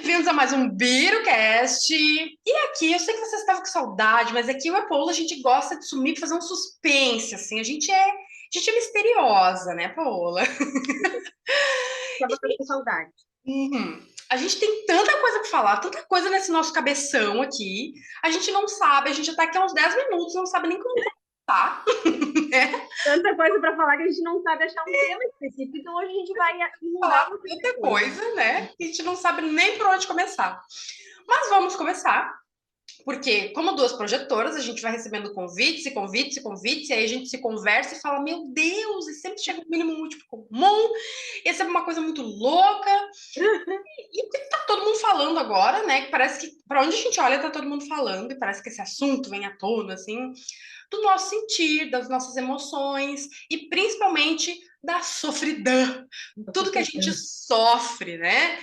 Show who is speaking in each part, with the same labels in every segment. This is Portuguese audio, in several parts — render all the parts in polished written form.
Speaker 1: Bem-vindos a mais um BiruCast. E aqui, eu sei que vocês estavam com saudade, mas aqui eu e a Paola, a gente gosta de sumir, fazer um suspense, assim. A gente é misteriosa, né, Paola?
Speaker 2: Tava com saudade.
Speaker 1: A gente tem tanta coisa para falar, tanta coisa nesse nosso cabeção aqui. A gente não sabe, a gente já tá aqui há uns 10 minutos, não sabe nem como começar, né?
Speaker 2: Tanta coisa para falar que a gente não sabe achar um tema específico, então hoje a gente vai inundar
Speaker 1: Falar
Speaker 2: você de
Speaker 1: tanta
Speaker 2: coisa.
Speaker 1: coisa, né? Que a gente não sabe nem por onde começar. Mas vamos começar. Porque, como duas projetoras, a gente vai recebendo convites e convites e convites, e aí a gente se conversa e fala, meu Deus, e sempre chega um mínimo múltiplo comum, e é sempre uma coisa muito louca. E tá todo mundo falando agora, né? Que parece que, para onde a gente olha, tá todo mundo falando, e parece que esse assunto vem à tona, assim, do nosso sentir, das nossas emoções, e principalmente da sofridão, tudo que a gente sofre, né?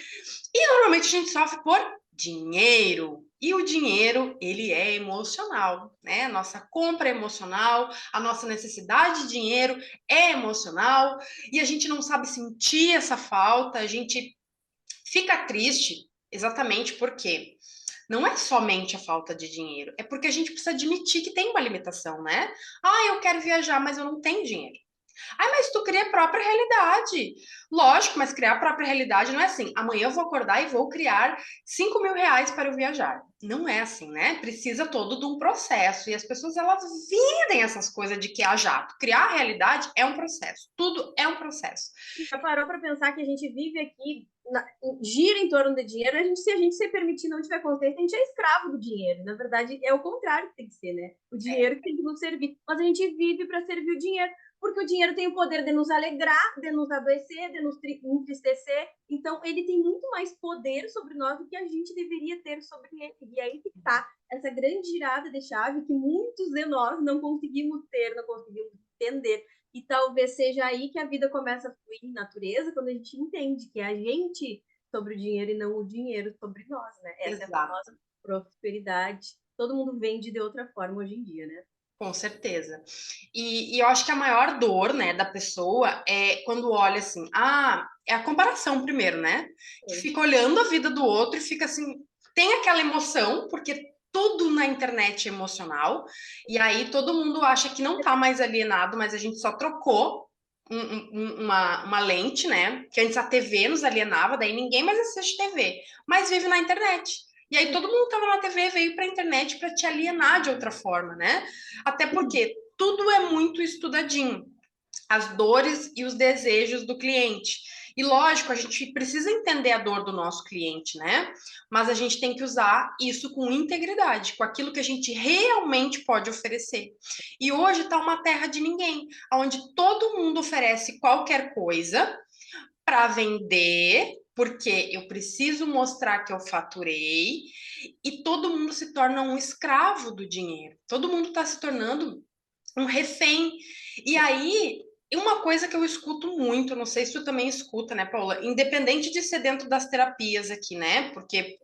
Speaker 1: E normalmente a gente sofre por dinheiro. E o dinheiro, ele é emocional, né? A nossa compra é emocional, a nossa necessidade de dinheiro é emocional, e a gente não sabe sentir essa falta, a gente fica triste exatamente porque não é somente a falta de dinheiro, é porque a gente precisa admitir que tem uma limitação, né? Ah, eu quero viajar, mas eu não tenho dinheiro. Ah, mas tu cria a própria realidade. Lógico, mas criar a própria realidade não é assim. Amanhã eu vou acordar e vou criar 5.000 reais para eu viajar. Não é assim, né? Precisa todo de um processo. E as pessoas, elas vendem essas coisas de que é a jato. Criar a realidade é um processo. Tudo é um processo.
Speaker 2: Já parou para pensar que a gente vive aqui, gira em torno do dinheiro, se a gente se permitir não tiver consciência, a gente é escravo do dinheiro. Na verdade, é o contrário que tem que ser, né? O dinheiro que tem que nos servir. Mas a gente vive para servir o dinheiro, porque o dinheiro tem o poder de nos alegrar, de nos adoecer, de nos entristecer. Então, ele tem muito mais poder sobre nós do que a gente deveria ter sobre ele. E aí que está essa grande girada de chave que muitos de nós não conseguimos ter, não conseguimos entender. E talvez seja aí que a vida começa a fluir em natureza, quando a gente entende que é a gente sobre o dinheiro e não o dinheiro sobre nós, né? Essa é a
Speaker 1: Exato.
Speaker 2: famosa prosperidade. Todo mundo vende de outra forma hoje em dia, né?
Speaker 1: Com certeza. E eu acho que a maior dor, né, da pessoa é quando olha assim, é a comparação primeiro, né? Que fica olhando a vida do outro e fica assim, tem aquela emoção, porque tudo na internet é emocional, e aí todo mundo acha que não tá mais alienado, mas a gente só trocou uma lente, né? Que antes a TV nos alienava, daí ninguém mais assiste TV, mas vive na internet. E aí todo mundo que estava na TV veio para a internet para te alienar de outra forma, né? Até porque tudo é muito estudadinho, as dores e os desejos do cliente. E lógico, a gente precisa entender a dor do nosso cliente, né? Mas a gente tem que usar isso com integridade, com aquilo que a gente realmente pode oferecer. E hoje está uma terra de ninguém, onde todo mundo oferece qualquer coisa para vender, porque eu preciso mostrar que eu faturei, e todo mundo se torna um escravo do dinheiro. Todo mundo está se tornando um refém. E aí, uma coisa que eu escuto muito, não sei se tu também escuta, né, Paula? Independente de ser dentro das terapias aqui, né? Porque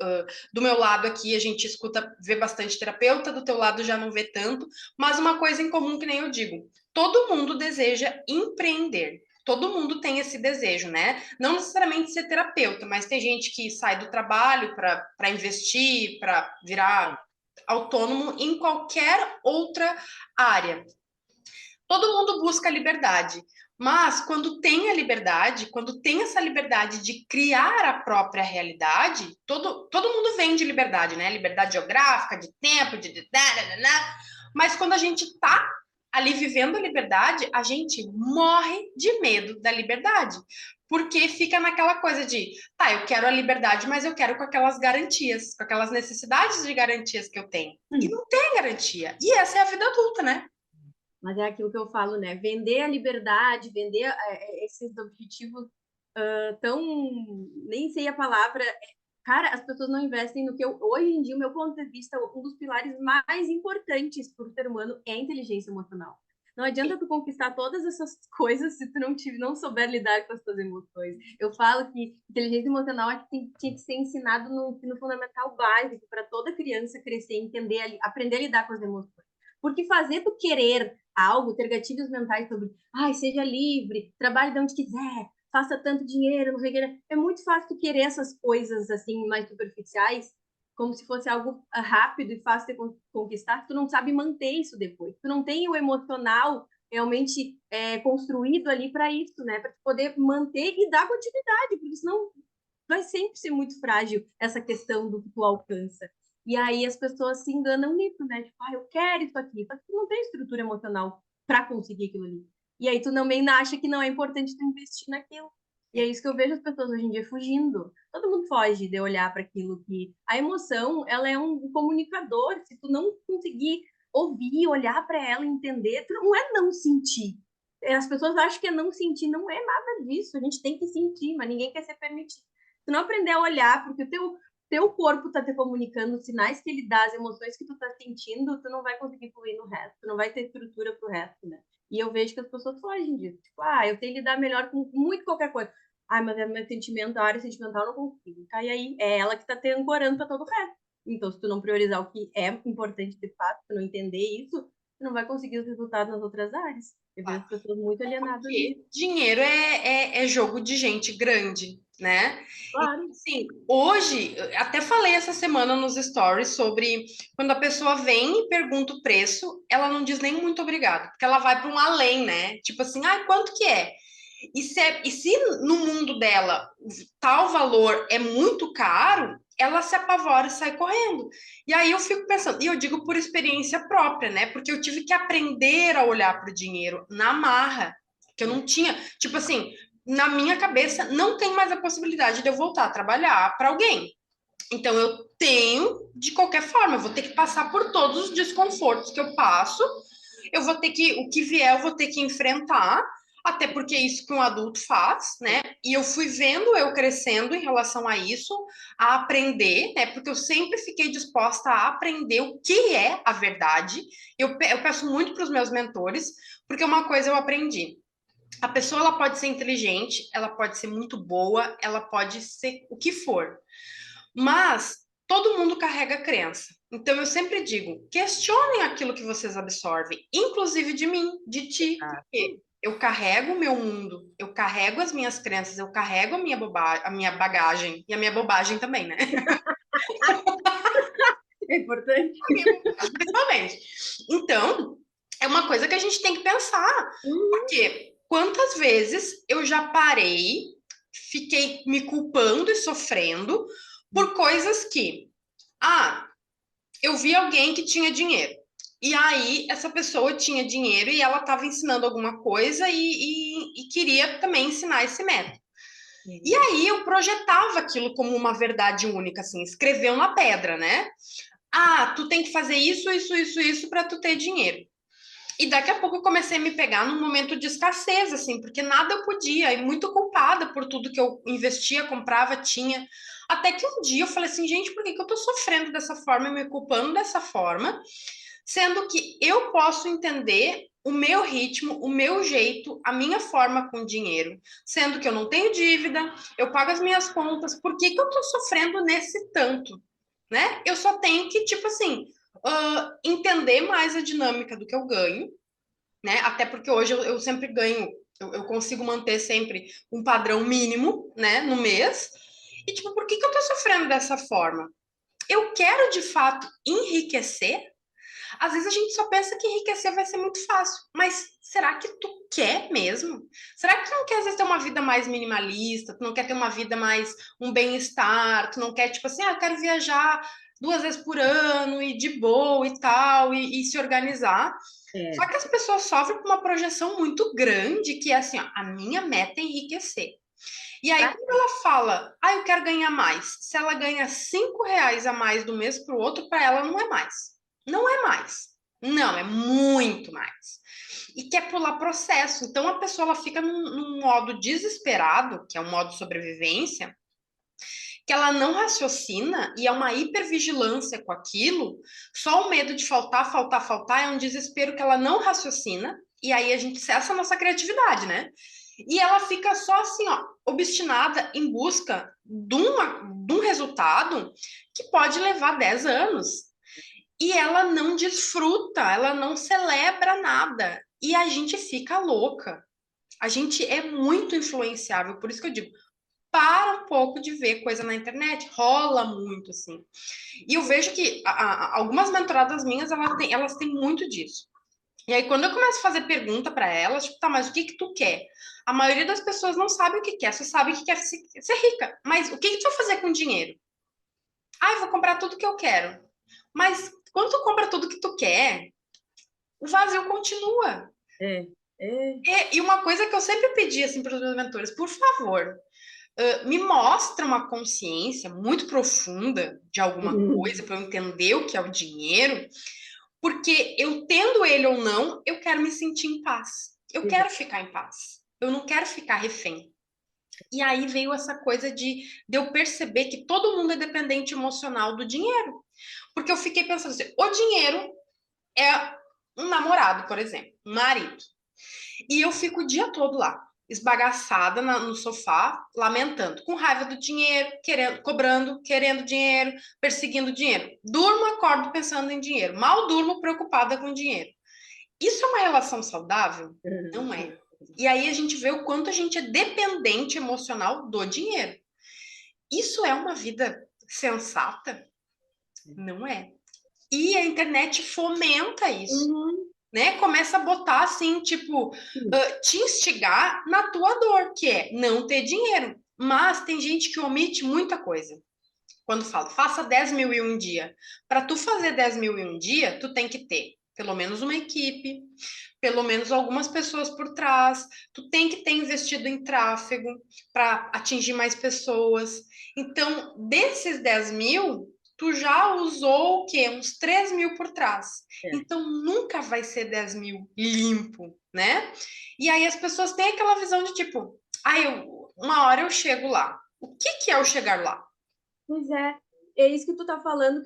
Speaker 1: do meu lado aqui a gente escuta, vê bastante terapeuta, do teu lado já não vê tanto, mas uma coisa em comum que nem eu digo, todo mundo deseja empreender. Todo mundo tem esse desejo, né? Não necessariamente ser terapeuta, mas tem gente que sai do trabalho para investir, para virar autônomo em qualquer outra área. Todo mundo busca liberdade, mas quando tem a liberdade, quando tem essa liberdade de criar a própria realidade, todo mundo vende liberdade, né? Liberdade geográfica, de tempo, mas quando a gente está ali vivendo a liberdade, a gente morre de medo da liberdade. Porque fica naquela coisa de, tá, eu quero a liberdade, mas eu quero com aquelas garantias, com aquelas necessidades de garantias que eu tenho. E não tem garantia. E essa é a vida adulta, né?
Speaker 2: Mas é aquilo que eu falo, né? Vender a liberdade, vender esses objetivos tão. Nem sei a palavra. Cara, as pessoas não investem no que eu. Hoje em dia, o meu ponto de vista, um dos pilares mais importantes para o ser humano é a inteligência emocional. Não adianta tu conquistar todas essas coisas se tu não souber lidar com as tuas emoções. Eu falo que inteligência emocional é que tinha que ser ensinado no ensino fundamental básico para toda criança crescer, entender, aprender a lidar com as emoções. Porque fazer tu querer algo, ter gatilhos mentais sobre, ai, seja livre, trabalhe de onde quiser, faça tanto dinheiro, não sei o que. É muito fácil tu querer essas coisas, assim, mais superficiais, como se fosse algo rápido e fácil de conquistar, tu não sabe manter isso depois. Tu não tem o emocional realmente construído ali para isso, né? Para poder manter e dar continuidade, porque senão vai sempre ser muito frágil essa questão do que tu alcança. E aí as pessoas se enganam nisso, né? Tipo, eu quero isso aqui, só que tu não tem estrutura emocional para conseguir aquilo ali. E aí tu também acha que não é importante tu investir naquilo. E é isso que eu vejo as pessoas hoje em dia fugindo. Todo mundo foge de olhar para aquilo que a emoção, ela é um comunicador. Se tu não conseguir ouvir, olhar para ela, entender, tu não é não sentir. As pessoas acham que é não sentir, não é nada disso. A gente tem que sentir, mas ninguém quer ser permitido. Tu não aprender a olhar, porque o teu corpo tá te comunicando os sinais que ele dá, as emoções que tu tá sentindo, tu não vai conseguir fluir no resto, tu não vai ter estrutura pro resto, né? E eu vejo que as pessoas fogem disso. Tipo, eu tenho que lidar melhor com muito qualquer coisa. Mas é meu sentimento, a área sentimental eu não consigo. Tá, e aí é ela que tá te ancorando pra todo o resto. Então, se tu não priorizar o que é importante de fato, tu não entender isso, tu não vai conseguir os resultados nas outras áreas. Eu vejo as pessoas muito alienadas
Speaker 1: Porque
Speaker 2: nisso.
Speaker 1: dinheiro é jogo de gente grande, né? Então,
Speaker 2: Claro.
Speaker 1: assim, hoje, eu até falei essa semana nos stories sobre quando a pessoa vem e pergunta o preço, ela não diz nem muito obrigado, porque ela vai para um além, né? Tipo assim, quanto que é? E se no mundo dela tal valor é muito caro, ela se apavora e sai correndo. E aí eu fico pensando, e eu digo por experiência própria, né? Porque eu tive que aprender a olhar para o dinheiro na marra, que eu não tinha, tipo assim, na minha cabeça não tem mais a possibilidade de eu voltar a trabalhar para alguém. Então eu tenho, de qualquer forma, eu vou ter que passar por todos os desconfortos que eu passo, eu vou ter que, o que vier, eu vou ter que enfrentar, até porque é isso que um adulto faz, né? E eu fui vendo eu crescendo em relação a isso, a aprender, né? Porque eu sempre fiquei disposta a aprender o que é a verdade. Eu peço muito para os meus mentores, porque uma coisa eu aprendi. A pessoa ela pode ser inteligente, ela pode ser muito boa, ela pode ser o que for. Mas todo mundo carrega crença. Então eu sempre digo: questionem aquilo que vocês absorvem, inclusive de mim, de ti, porque eu carrego o meu mundo, eu carrego as minhas crenças, eu carrego a minha bagagem e a minha bobagem também, né?
Speaker 2: É importante.
Speaker 1: A minha bobagem, principalmente. Então, é uma coisa que a gente tem que pensar, porque quantas vezes eu já parei, fiquei me culpando e sofrendo por coisas que eu vi alguém que tinha dinheiro. E aí, essa pessoa tinha dinheiro e ela estava ensinando alguma coisa e queria também ensinar esse método. E aí, eu projetava aquilo como uma verdade única, assim, escreveu na pedra, né? Tu tem que fazer isso, isso, isso, isso para tu ter dinheiro. E daqui a pouco eu comecei a me pegar num momento de escassez, assim, porque nada eu podia, e muito culpada por tudo que eu investia, comprava, tinha. Até que um dia eu falei assim, gente, por que que eu tô sofrendo dessa forma e me culpando dessa forma? Sendo que eu posso entender o meu ritmo, o meu jeito, a minha forma com dinheiro. Sendo que eu não tenho dívida, eu pago as minhas contas, por que que eu tô sofrendo nesse tanto? Né? Eu só tenho que, tipo assim, entender mais a dinâmica do que eu ganho, né? Até porque hoje eu sempre ganho, eu consigo manter sempre um padrão mínimo, né, no mês. E, tipo, por que que eu tô sofrendo dessa forma? Eu quero, de fato, enriquecer? Às vezes a gente só pensa que enriquecer vai ser muito fácil, mas será que tu quer mesmo? Será que tu não quer, às vezes, ter uma vida mais minimalista? Tu não quer ter uma vida mais, um bem-estar? Tu não quer, tipo assim, eu quero viajar 2 vezes por ano e de boa e tal, e se organizar? Só
Speaker 2: É.
Speaker 1: que as pessoas sofrem com uma projeção muito grande, que é assim, ó, a minha meta é enriquecer. E aí, quando ela fala, eu quero ganhar mais, se ela ganha R$ 5 a mais do mês para o outro, para ela não é mais. Não é mais. Não, é muito mais. E quer pular processo. Então, a pessoa ela fica num modo desesperado, que é um modo de sobrevivência, que ela não raciocina e é uma hipervigilância com aquilo, só o medo de faltar, faltar, faltar, é um desespero que ela não raciocina, e aí a gente cessa a nossa criatividade, né? E ela fica só assim, ó, obstinada em busca de um resultado que pode levar 10 anos. E ela não desfruta, ela não celebra nada. E a gente fica louca. A gente é muito influenciável, por isso que eu digo, para um pouco de ver coisa na internet, rola muito, assim. E eu vejo que algumas mentoradas minhas, elas têm muito disso. E aí, quando eu começo a fazer pergunta para elas, tipo, tá, mas o que que tu quer? A maioria das pessoas não sabe o que quer, só sabe que quer ser rica. Mas o que que tu vai fazer com dinheiro? Ah, eu vou comprar tudo que eu quero. Mas quando tu compra tudo que tu quer, o vazio continua.
Speaker 2: É, é.
Speaker 1: E uma coisa que eu sempre pedi assim para os meus mentores, por favor, me mostra uma consciência muito profunda de alguma coisa para eu entender o que é o dinheiro, porque eu tendo ele ou não, eu quero me sentir em paz. Eu quero ficar em paz. Eu não quero ficar refém. E aí veio essa coisa de eu perceber que todo mundo é dependente emocional do dinheiro. Porque eu fiquei pensando assim, o dinheiro é um namorado, por exemplo, um marido. E eu fico o dia todo lá, esbagaçada no sofá, lamentando, com raiva do dinheiro, querendo, cobrando, querendo dinheiro, perseguindo dinheiro. Durmo, acordo pensando em dinheiro. Mal durmo, preocupada com dinheiro. Isso é uma relação saudável? Não é. E aí a gente vê o quanto a gente é dependente emocional do dinheiro. Isso é uma vida sensata? Não é. E a internet fomenta isso.
Speaker 2: Uhum.
Speaker 1: Né? Começa a botar assim, tipo, te instigar na tua dor, que é não ter dinheiro. Mas tem gente que omite muita coisa. Quando fala, faça 10 mil em um dia. Para tu fazer 10 mil em um dia, tu tem que ter pelo menos uma equipe, pelo menos algumas pessoas por trás, tu tem que ter investido em tráfego para atingir mais pessoas. Então, desses 10 mil, tu já usou o quê? Uns 3 mil por trás.
Speaker 2: É.
Speaker 1: Então, nunca vai ser 10 mil limpo, né? E aí as pessoas têm aquela visão de tipo, uma hora eu chego lá. O que que é o chegar lá?
Speaker 2: Pois é isso que tu tá falando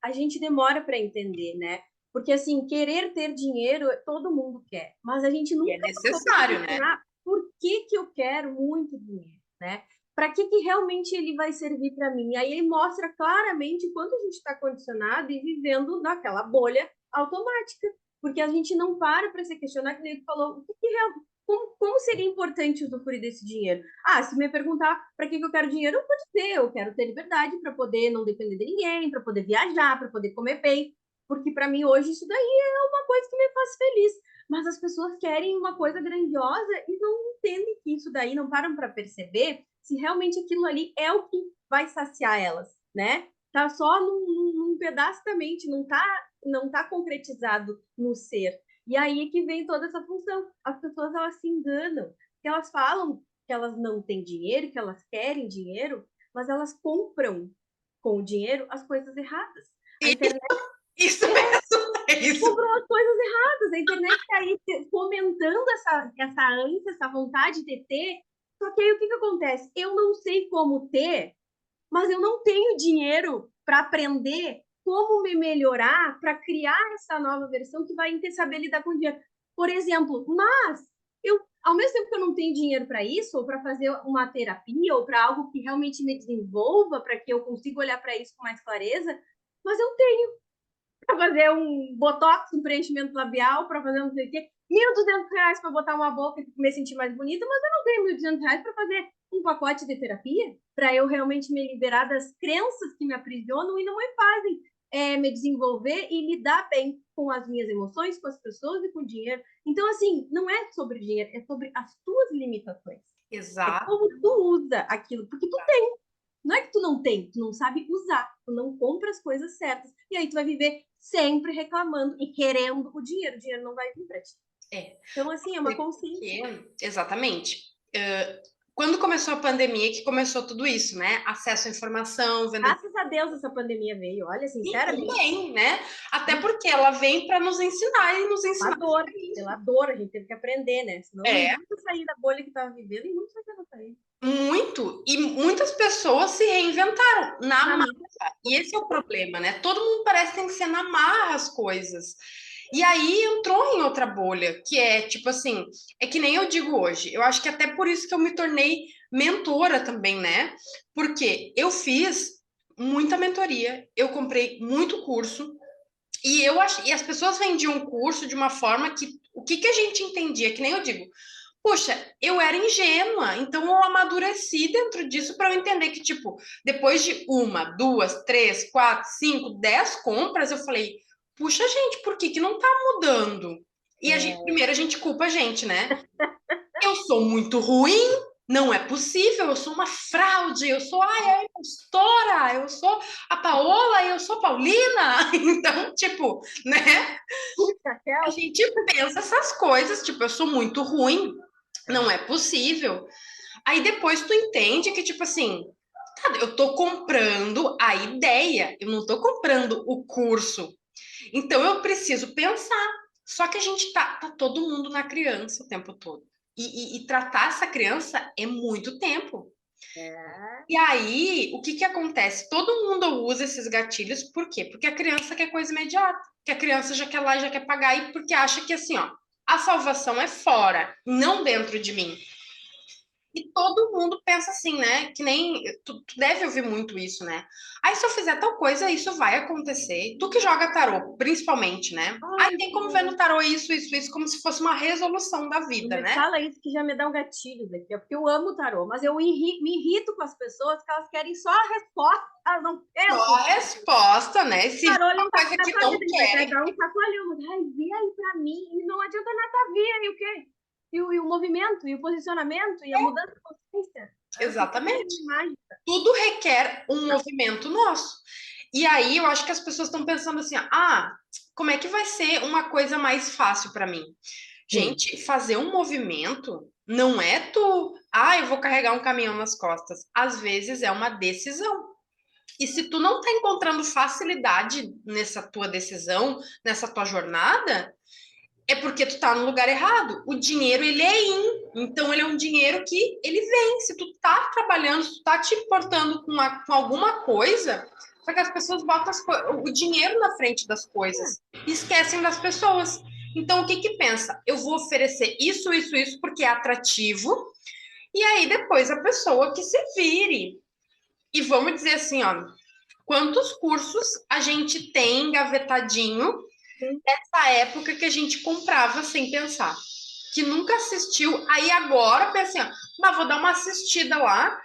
Speaker 2: a gente demora para entender, né? Porque assim, querer ter dinheiro, todo mundo quer, mas a gente
Speaker 1: E é
Speaker 2: nunca parou para
Speaker 1: necessário, né?
Speaker 2: questionar por que que eu quero muito dinheiro, né? Para que que realmente ele vai servir para mim? Aí ele mostra claramente quanto a gente está condicionado e vivendo naquela bolha automática, porque a gente não para se questionar, que nem tu falou, o que que como seria importante usufruir desse dinheiro? Ah, se me perguntar para que eu quero dinheiro, eu vou dizer, eu quero ter liberdade para poder não depender de ninguém, para poder viajar, para poder comer bem, porque para mim hoje isso daí é uma coisa que me faz feliz. Mas as pessoas querem uma coisa grandiosa e não entendem que isso daí, não param para perceber se realmente aquilo ali é o que vai saciar elas, né? Tá só num pedaço da mente, não tá concretizado no ser. E aí é que vem toda essa função. As pessoas elas se enganam, que elas falam que elas não têm dinheiro, que elas querem dinheiro, mas elas compram com o dinheiro as coisas erradas. A
Speaker 1: Isso,
Speaker 2: internet
Speaker 1: isso mesmo, é isso.
Speaker 2: comprou as coisas erradas. A internet está aí fomentando essa ânsia, essa vontade de ter. Só que aí o que acontece? Eu não sei como ter, mas eu não tenho dinheiro para aprender como me melhorar para criar essa nova versão que vai saber lidar com o dinheiro. Por exemplo, mas ao mesmo tempo que eu não tenho dinheiro para isso, ou para fazer uma terapia, ou para algo que realmente me desenvolva, para que eu consiga olhar para isso com mais clareza, mas eu tenho para fazer um botox, um preenchimento labial, para fazer não sei o quê. R$ 1.200 para botar uma boca e me sentir mais bonita, mas eu não tenho R$ 1.200 para fazer um pacote de terapia, para eu realmente me liberar das crenças que me aprisionam e não me fazem me desenvolver e lidar bem com as minhas emoções, com as pessoas e com o dinheiro. Então, assim, não é sobre dinheiro, é sobre as tuas limitações. É
Speaker 1: Exato.
Speaker 2: como tu usa aquilo, porque tu tem. Não é que tu não tem, tu não sabe usar, tu não compra as coisas certas. E aí tu vai viver sempre reclamando e querendo o dinheiro não vai vir pra ti.
Speaker 1: É.
Speaker 2: Então, assim, é uma consciência.
Speaker 1: Exatamente. Quando começou a pandemia, que começou tudo isso, né? Acesso à informação, venda.
Speaker 2: Graças a Deus essa pandemia veio, olha,
Speaker 1: E
Speaker 2: sinceramente.
Speaker 1: também, né? Até porque ela vem para nos ensinar e nos ensinar.
Speaker 2: Pela dor, a gente teve que aprender, né? Senão
Speaker 1: É,
Speaker 2: ninguém vai sair da bolha que tava vivendo e muitos vai sair.
Speaker 1: muito. E muitas pessoas se reinventaram na
Speaker 2: Na
Speaker 1: marra.
Speaker 2: mão.
Speaker 1: E esse é o problema, né? Todo mundo parece que tem que ser na marra as coisas. E aí entrou em outra bolha, que é tipo assim, é que nem eu digo hoje. Eu acho que até por isso que eu me tornei mentora também, né? Porque eu fiz muita mentoria, eu comprei muito curso, e as pessoas vendiam o curso de uma forma que O que que a gente entendia? Que nem eu digo, puxa, eu era ingênua, então eu amadureci dentro disso para eu entender que, tipo, depois de uma, duas, três, quatro, cinco, 10 compras, eu falei, puxa, gente, por que que não tá mudando? E a gente, primeiro a gente culpa a gente, né? Eu sou muito ruim, não é possível, eu sou uma fraude, eu sou a impostora, eu sou a Paola e eu sou a Paulina. Então, tipo, né?
Speaker 2: Puta,
Speaker 1: A
Speaker 2: Kel.
Speaker 1: gente pensa essas coisas, tipo, eu sou muito ruim, não é possível. Aí depois tu entende que, tipo assim, cara, eu tô comprando a ideia, eu não tô comprando o curso. Então eu preciso pensar. Só que a gente tá todo mundo na criança o tempo todo. E tratar essa criança é muito tempo.
Speaker 2: É.
Speaker 1: E aí, o que que acontece? Todo mundo usa esses gatilhos, por quê? Porque a criança quer coisa imediata, que a criança já quer lá, já quer pagar, e porque acha que assim, ó, a salvação é fora, não dentro de mim. E todo mundo pensa assim, né? Que nem. Tu deve ouvir muito isso, né? Aí, se eu fizer tal coisa, isso vai acontecer. Tu que joga tarô, principalmente, né? Aí
Speaker 2: Ai,
Speaker 1: tem como ver no tarô isso, como se fosse uma resolução da
Speaker 2: não
Speaker 1: vida,
Speaker 2: me
Speaker 1: né?
Speaker 2: fala isso que já me dá um gatilho daqui, porque eu amo o tarô, mas eu me irrito com as pessoas que elas querem só a resposta, elas não
Speaker 1: Só
Speaker 2: pensam.
Speaker 1: a resposta, né?
Speaker 2: O
Speaker 1: Se vir
Speaker 2: tarô ele
Speaker 1: uma
Speaker 2: não tá
Speaker 1: coisa
Speaker 2: na
Speaker 1: que
Speaker 2: tua
Speaker 1: não
Speaker 2: vida, ele vai
Speaker 1: querem,
Speaker 2: dar um chacoalhão, mas ai, vê aí pra mim, e não adianta nada ver aí o quê? E o movimento, e o posicionamento, e a mudança de consciência. Eu fico
Speaker 1: exatamente.
Speaker 2: mágica.
Speaker 1: Tudo requer um movimento nosso. E aí eu acho que as pessoas estão pensando assim: ah, como é que vai ser uma coisa mais fácil para mim?
Speaker 2: Sim.
Speaker 1: Gente, fazer um movimento não é tu, ah, eu vou carregar um caminhão nas costas. Às vezes é uma decisão. E se tu não tá encontrando facilidade nessa tua decisão, nessa tua jornada, é porque tu tá no lugar errado. O dinheiro, ele é então ele é um dinheiro que ele vem. Se tu tá trabalhando, se tu tá te importando com alguma coisa, só que as pessoas botam o dinheiro na frente das coisas e esquecem das pessoas. Então, o que que pensa? Eu vou oferecer isso, porque é atrativo, e aí depois a pessoa que se vire. E vamos dizer assim, ó, quantos cursos a gente tem engavetadinho
Speaker 2: Sim.
Speaker 1: nessa época que a gente comprava sem pensar, que nunca assistiu, aí agora pensa assim, ó, mas vou dar uma assistida lá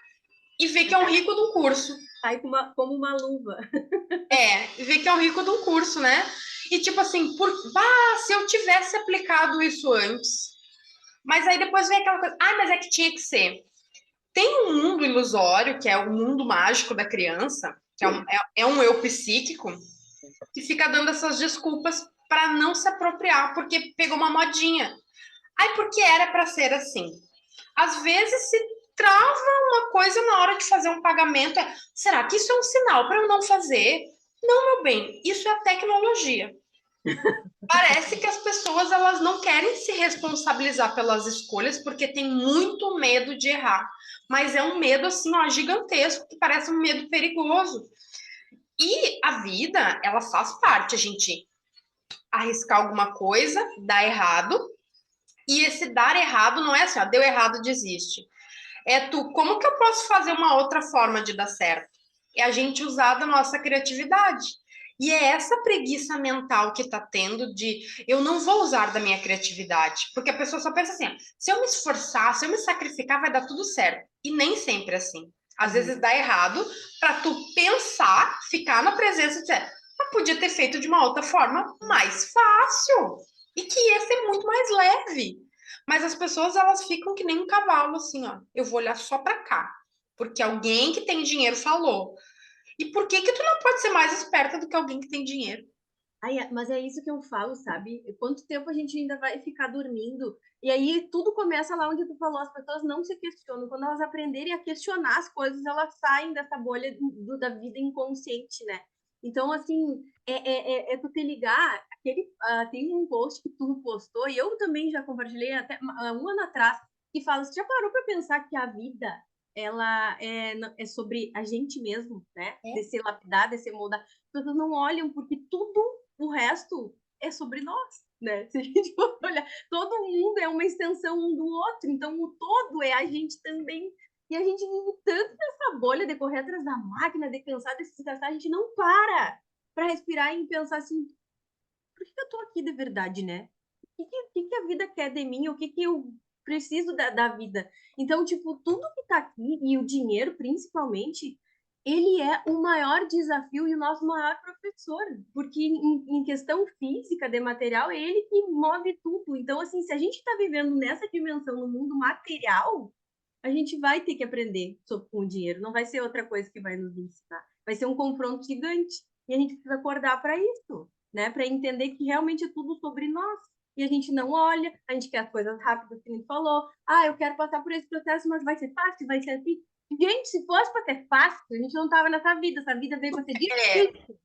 Speaker 1: e ver que é um rico do curso.
Speaker 2: Sai como uma luva.
Speaker 1: Ver que é um rico do curso, né? E tipo assim, se eu tivesse aplicado isso antes, mas aí depois vem aquela coisa, mas é que tinha que ser. Tem um mundo ilusório, que é o mundo mágico da criança, que é um eu psíquico, que fica dando essas desculpas para não se apropriar, porque pegou uma modinha. Aí, porque era para ser assim. Às vezes se trava uma coisa na hora de fazer um pagamento. Será que isso é um sinal para eu não fazer? Não, meu bem, isso é a tecnologia. Parece que as pessoas elas não querem se responsabilizar pelas escolhas porque tem muito medo de errar. Mas é um medo assim, ó, gigantesco, que parece um medo perigoso. E a vida, ela faz parte, a gente arriscar alguma coisa, dar errado, e esse dar errado não é assim, ó, deu errado, desiste. É tu, como que eu posso fazer uma outra forma de dar certo? É a gente usar da nossa criatividade. E é essa preguiça mental que tá tendo de eu não vou usar da minha criatividade, porque a pessoa só pensa assim, ó, se eu me esforçar, se eu me sacrificar, vai dar tudo certo. E nem sempre é assim. Às vezes dá errado para tu pensar, ficar na presença e dizer, podia ter feito de uma outra forma mais fácil e que ia ser muito mais leve. Mas as pessoas elas ficam que nem um cavalo assim, ó. Eu vou olhar só para cá, porque alguém que tem dinheiro falou. E por que que tu não pode ser mais esperta do que alguém que tem dinheiro?
Speaker 2: Ai, mas é isso que eu falo, sabe? Quanto tempo a gente ainda vai ficar dormindo? E aí tudo começa lá onde tu falou, as pessoas não se questionam. Quando elas aprenderem a questionar as coisas, elas saem dessa bolha da vida inconsciente, né? Então, assim, tu te ligar, tem um post que tu postou, e eu também já compartilhei até um ano atrás, que fala, você já parou para pensar que a vida, ela é sobre a gente mesmo, né? De ser lapidar, de ser moldar. As pessoas não olham porque tudo o resto é sobre nós, né? Se a gente for olhar, todo mundo é uma extensão um do outro, então o todo é a gente também. E a gente vive tanto nessa bolha de correr atrás da máquina, de pensar, de se desgastar, a gente não para respirar e pensar assim, por que eu tô aqui de verdade, né? que a vida quer de mim? O que eu preciso da vida? Então, tipo, tudo que tá aqui, e o dinheiro principalmente, ele é o maior desafio e o nosso maior professor, porque em questão física, de material, é ele que move tudo. Então, assim, se a gente está vivendo nessa dimensão no mundo material, a gente vai ter que aprender sobre com o dinheiro, não vai ser outra coisa que vai nos ensinar. Vai ser um confronto gigante. E a gente precisa acordar para isso, né? Para entender que realmente é tudo sobre nós. E a gente não olha, a gente quer as coisas rápidas, que a gente falou. Ah, eu quero passar por esse processo, mas vai ser fácil, vai ser assim. Gente, se fosse para ser fácil, a gente não tava nessa vida. Essa vida veio para ser
Speaker 1: É,
Speaker 2: difícil.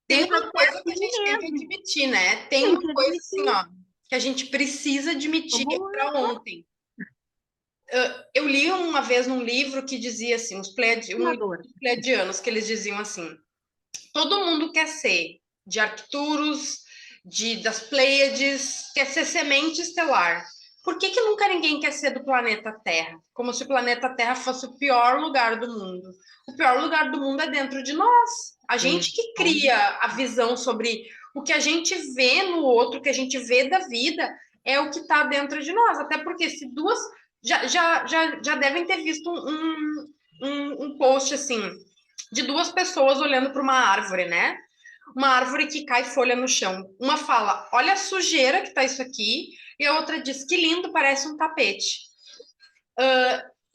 Speaker 1: tem
Speaker 2: Veio para
Speaker 1: uma
Speaker 2: ser
Speaker 1: coisa que a
Speaker 2: assim
Speaker 1: gente tem que
Speaker 2: mesmo.
Speaker 1: admitir, né? Tem
Speaker 2: Tem
Speaker 1: uma
Speaker 2: que
Speaker 1: coisa assim,
Speaker 2: admitir.
Speaker 1: ó, que a gente precisa admitir
Speaker 2: Vamos
Speaker 1: para
Speaker 2: lá,
Speaker 1: ontem. Eu li uma vez num livro que dizia assim,
Speaker 2: amador.
Speaker 1: os pleiadianos, que eles diziam assim: todo mundo quer ser de Arcturus, das Pleiades, quer ser semente estelar. Por que, que nunca ninguém quer ser do planeta Terra? Como se o planeta Terra fosse o pior lugar do mundo. O pior lugar do mundo é dentro de nós. A gente que cria a visão sobre o que a gente vê no outro, o que a gente vê da vida, é o que está dentro de nós. Até porque se duas. Já devem ter visto um post assim de duas pessoas olhando para uma árvore, né? Uma árvore que cai folha no chão. Uma fala, olha a sujeira que tá isso aqui, e a outra diz, que lindo, parece um tapete.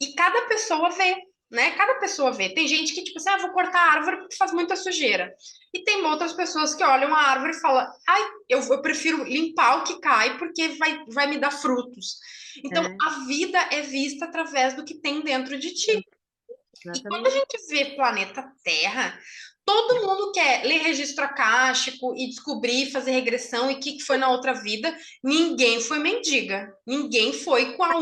Speaker 1: E cada pessoa vê, né? Cada pessoa vê. Tem gente que, tipo assim, vou cortar a árvore porque faz muita sujeira. E tem outras pessoas que olham a árvore e falam, ai, eu prefiro limpar o que cai porque vai me dar frutos. Então, a vida é vista através do que tem dentro de ti. E quando a
Speaker 2: Exatamente.
Speaker 1: gente vê planeta Terra, todo mundo quer ler registro acástico e descobrir, fazer regressão e o que foi na outra vida. Ninguém foi mendiga. Ninguém foi com a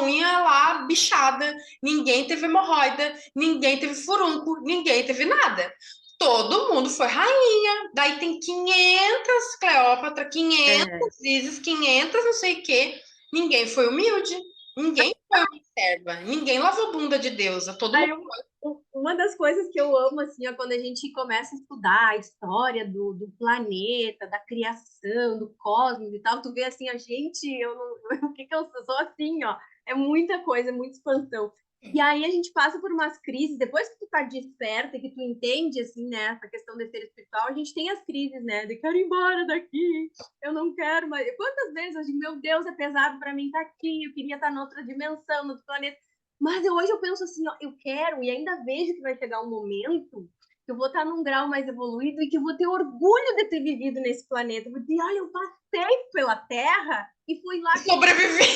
Speaker 1: unha lá bichada. Ninguém teve hemorroida. Ninguém teve furúnculo. Ninguém teve nada. Todo mundo foi rainha. Daí tem 500 Cleópatra, 500 Isis, 500 não sei o quê. Ninguém foi humilde. Ninguém foi uma serva. Ninguém lavou bunda de deusa. Todo mundo.
Speaker 2: Aí, uma das coisas que eu amo, assim, ó, quando a gente começa a estudar a história do planeta, da criação, do cosmos e tal, tu vê assim, a gente, eu não, o que que eu sou assim, ó, é muita coisa, é muita expansão. E aí a gente passa por umas crises, depois que tu tá desperta e que tu entende, assim, né, essa questão de ser espiritual, a gente tem as crises, né, de quero ir embora daqui, eu não quero mais. Quantas vezes eu digo, meu Deus, é pesado para mim estar aqui, eu queria estar noutra dimensão, no outro planeta. Mas hoje eu penso assim, ó, eu quero e ainda vejo que vai chegar um momento que eu vou estar num grau mais evoluído e que eu vou ter orgulho de ter vivido nesse planeta. Eu vou dizer, olha, eu passei pela Terra e fui lá que
Speaker 1: Sobreviver.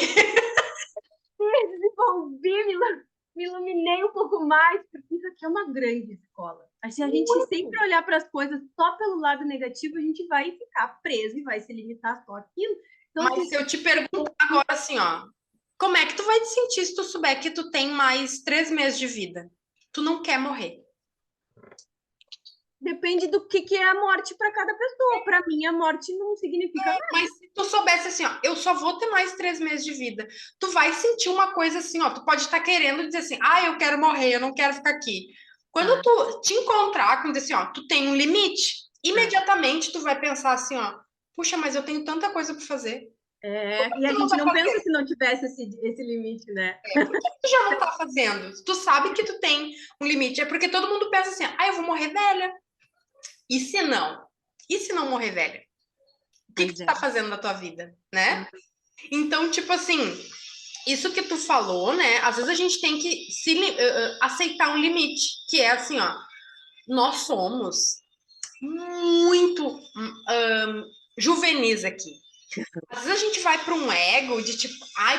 Speaker 2: desenvolvi, me iluminei um pouco mais, porque isso aqui é uma grande escola. Se a gente sempre olhar para as coisas só pelo lado negativo, a gente vai ficar preso e vai se limitar só aquilo. Então,
Speaker 1: Mas
Speaker 2: assim,
Speaker 1: se eu te perguntar agora assim, ó, como é que tu vai te sentir se tu souber que tu tem mais 3 meses de vida? Tu não quer morrer.
Speaker 2: depende do que é a morte para cada pessoa. Para mim, a morte não significa nada.
Speaker 1: Mas se tu soubesse assim, ó, eu só vou ter mais 3 meses de vida, tu vai sentir uma coisa assim, ó, tu pode estar querendo dizer assim, eu quero morrer, eu não quero ficar aqui. Quando tu te encontrar com dizer assim, ó, tu tem um limite, imediatamente tu vai pensar assim, ó, puxa, mas eu tenho tanta coisa para fazer.
Speaker 2: E a
Speaker 1: Tu não
Speaker 2: gente
Speaker 1: vai
Speaker 2: não pensa
Speaker 1: fazer.
Speaker 2: se não tivesse esse limite, né?
Speaker 1: Por que tu já não tá fazendo? Tu sabe que tu tem um limite. É porque todo mundo pensa assim, eu vou morrer velha. E se não? E se não morrer velha? O que
Speaker 2: Pois
Speaker 1: tu
Speaker 2: é.
Speaker 1: tá fazendo na tua vida, né? Então, tipo assim, isso que tu falou, né? Às vezes a gente tem que aceitar um limite, que é assim, ó, nós somos muito juvenis aqui. Às vezes a gente vai para um ego de tipo,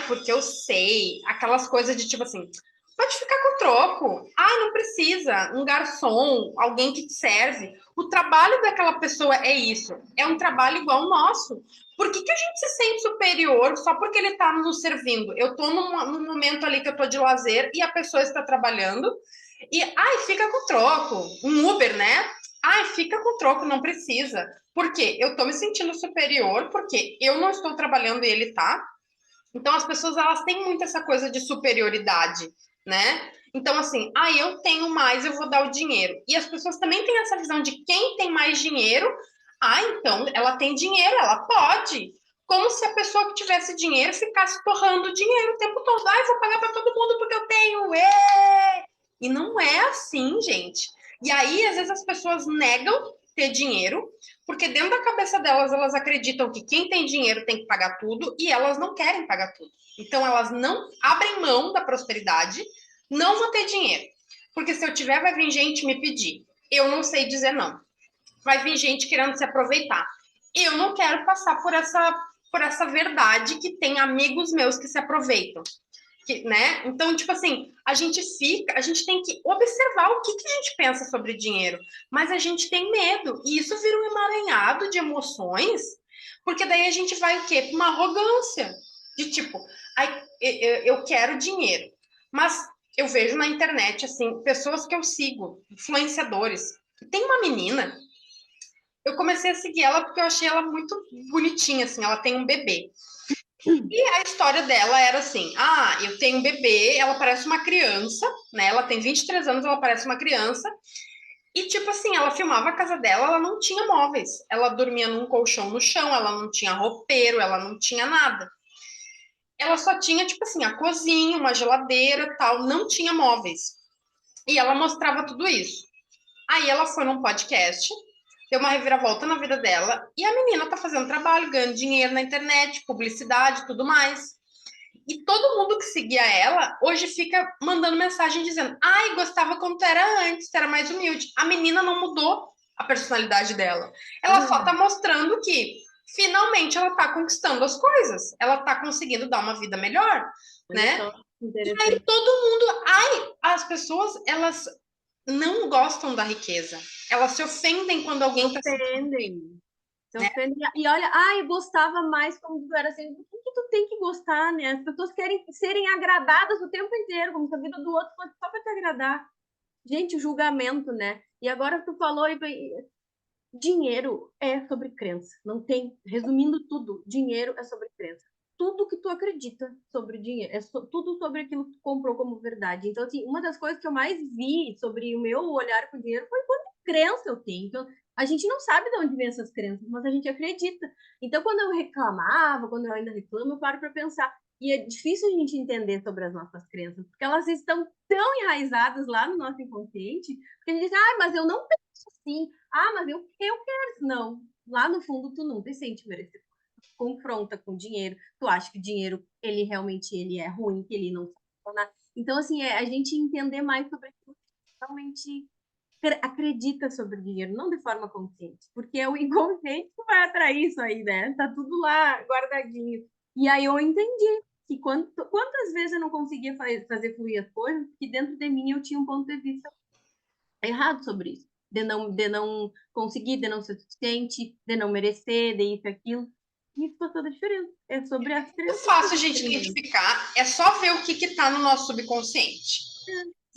Speaker 1: porque eu sei, aquelas coisas de tipo assim, pode ficar com troco. Não precisa. Um garçom, alguém que te serve. O trabalho daquela pessoa é isso. É um trabalho igual ao nosso. Por que a gente se sente superior só porque ele está nos servindo? Eu estou num momento ali que eu estou de lazer e a pessoa está trabalhando e, fica com troco. Um Uber, né? Fica com troco, não precisa. Por quê? Eu estou me sentindo superior porque eu não estou trabalhando e ele tá. Então, as pessoas, elas têm muito essa coisa de superioridade, né? Então, assim, eu tenho mais, eu vou dar o dinheiro. E as pessoas também têm essa visão de quem tem mais dinheiro, então, ela tem dinheiro, ela pode. como se a pessoa que tivesse dinheiro ficasse torrando dinheiro o tempo todo. Ah, eu vou pagar para todo mundo porque eu tenho. E não é assim, gente. E aí, às vezes, as pessoas negam ter dinheiro, porque dentro da cabeça delas, elas acreditam que quem tem dinheiro tem que pagar tudo e elas não querem pagar tudo. Então, elas não abrem mão da prosperidade, não vou ter dinheiro. Porque se eu tiver, vai vir gente me pedir. Eu não sei dizer não. Vai vir gente querendo se aproveitar. Eu não quero passar por essa verdade que tem amigos meus que se aproveitam. Né? Então, tipo assim, a gente tem que observar o que a gente pensa sobre dinheiro, mas a gente tem medo, e isso vira um emaranhado de emoções, porque daí a gente vai o quê? Para uma arrogância, de tipo, eu quero dinheiro, mas eu vejo na internet, assim, pessoas que eu sigo, influenciadores, tem uma menina, eu comecei a seguir ela porque eu achei ela muito bonitinha, assim, ela tem um bebê. E a história dela era assim: ah, eu tenho um bebê, ela parece uma criança, né? Ela tem 23 anos, ela parece uma criança. E, tipo assim, ela filmava a casa dela, ela não tinha móveis. Ela dormia num colchão no chão, ela não tinha roupeiro, ela não tinha nada. Ela só tinha, tipo assim, a cozinha, uma geladeira, tal, não tinha móveis. E ela mostrava tudo isso. Aí ela foi num podcast, deu uma reviravolta na vida dela, e a menina tá fazendo trabalho, ganhando dinheiro na internet, publicidade, tudo mais. E todo mundo que seguia ela, hoje fica mandando mensagem dizendo: ai, gostava quando tu era antes, tu era mais humilde. A menina não mudou a personalidade dela. Ela só tá mostrando que finalmente ela tá conquistando as coisas. Ela tá conseguindo dar uma vida melhor, né? E aí todo mundo... Ai, as pessoas, elas não gostam da riqueza. Elas se ofendem quando alguém tá...
Speaker 2: Então, né? E olha, eu gostava mais como tu era assim. Por que tu tem que gostar, né? As pessoas querem serem agradadas o tempo inteiro, como se a vida do outro fosse só para te agradar. Gente, o julgamento, né? E agora tu falou, dinheiro é sobre crença. Não tem, resumindo tudo, dinheiro é sobre crença. Tudo que tu acredita sobre dinheiro, tudo sobre aquilo que tu comprou como verdade. Então, assim, uma das coisas que eu mais vi sobre o meu olhar com o dinheiro foi quanta crença eu tenho. Então, a gente não sabe de onde vem essas crenças, mas a gente acredita. Então, quando eu reclamava, quando eu ainda reclamo, eu paro para pensar. E é difícil a gente entender sobre as nossas crenças, porque elas estão tão enraizadas lá no nosso inconsciente, que a gente diz, mas eu não penso assim. Mas eu quero. Não, lá no fundo tu não te sente merecedor. Confronta com o dinheiro, tu acha que o dinheiro, ele realmente ele é ruim, que ele não funciona. Então, assim, a gente entender mais sobre aquilo que realmente acredita sobre o dinheiro, não de forma consciente, porque é o inconsciente que vai atrair isso aí, né? Tá tudo lá guardadinho. E aí eu entendi que quantas vezes eu não conseguia fazer fluir as coisas, porque dentro de mim eu tinha um ponto de vista errado sobre isso. De não conseguir, de não ser suficiente, de não merecer, de isso e aquilo. E isso faz toda a diferença. É sobre as
Speaker 1: É fácil a gente identificar, é só ver o que está no nosso subconsciente.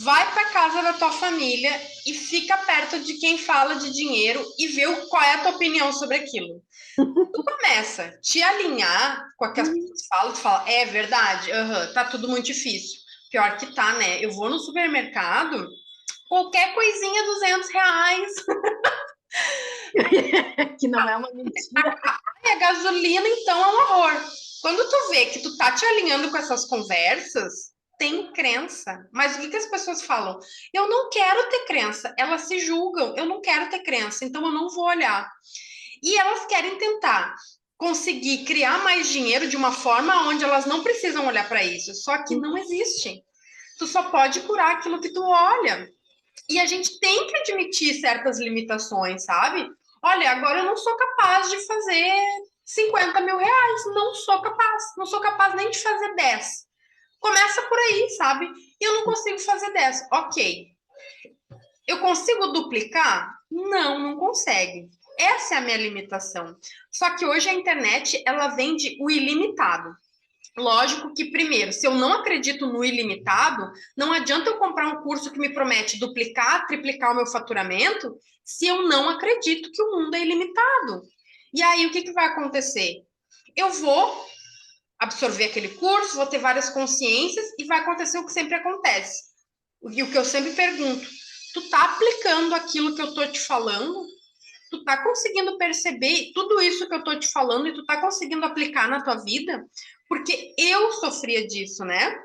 Speaker 1: Vai para casa da tua família e fica perto de quem fala de dinheiro e vê qual é a tua opinião sobre aquilo. Tu começa a te alinhar com o que as pessoas falam, tu fala, é verdade, tá tudo muito difícil. Pior que tá, né? Eu vou no supermercado, qualquer coisinha, R$200.
Speaker 2: Que não é uma mentira.
Speaker 1: A gasolina, então, é um horror. Quando tu vê que tu tá te alinhando com essas conversas, tem crença. Mas o que as pessoas falam? Eu não quero ter crença. Elas se julgam. Eu não quero ter crença, então eu não vou olhar. E elas querem tentar conseguir criar mais dinheiro de uma forma onde elas não precisam olhar para isso. Só que não existe. Tu só pode curar aquilo que tu olha. E a gente tem que admitir certas limitações, sabe? Olha, agora eu não sou capaz de fazer R$50.000. Não sou capaz. Não sou capaz nem de fazer 10. Começa por aí, sabe? E eu não consigo fazer 10. Ok. Eu consigo duplicar? Não, não consegue. Essa é a minha limitação. Só que hoje a internet, ela vende o ilimitado. Lógico que, primeiro, se eu não acredito no ilimitado, não adianta eu comprar um curso que me promete duplicar, triplicar o meu faturamento, se eu não acredito que o mundo é ilimitado. E aí, o que vai acontecer? Eu vou absorver aquele curso, vou ter várias consciências e vai acontecer o que sempre acontece. E o que eu sempre pergunto, tu tá aplicando aquilo que eu tô te falando? Tu tá conseguindo perceber tudo isso que eu tô te falando e tu tá conseguindo aplicar na tua vida? Porque eu sofria disso, né?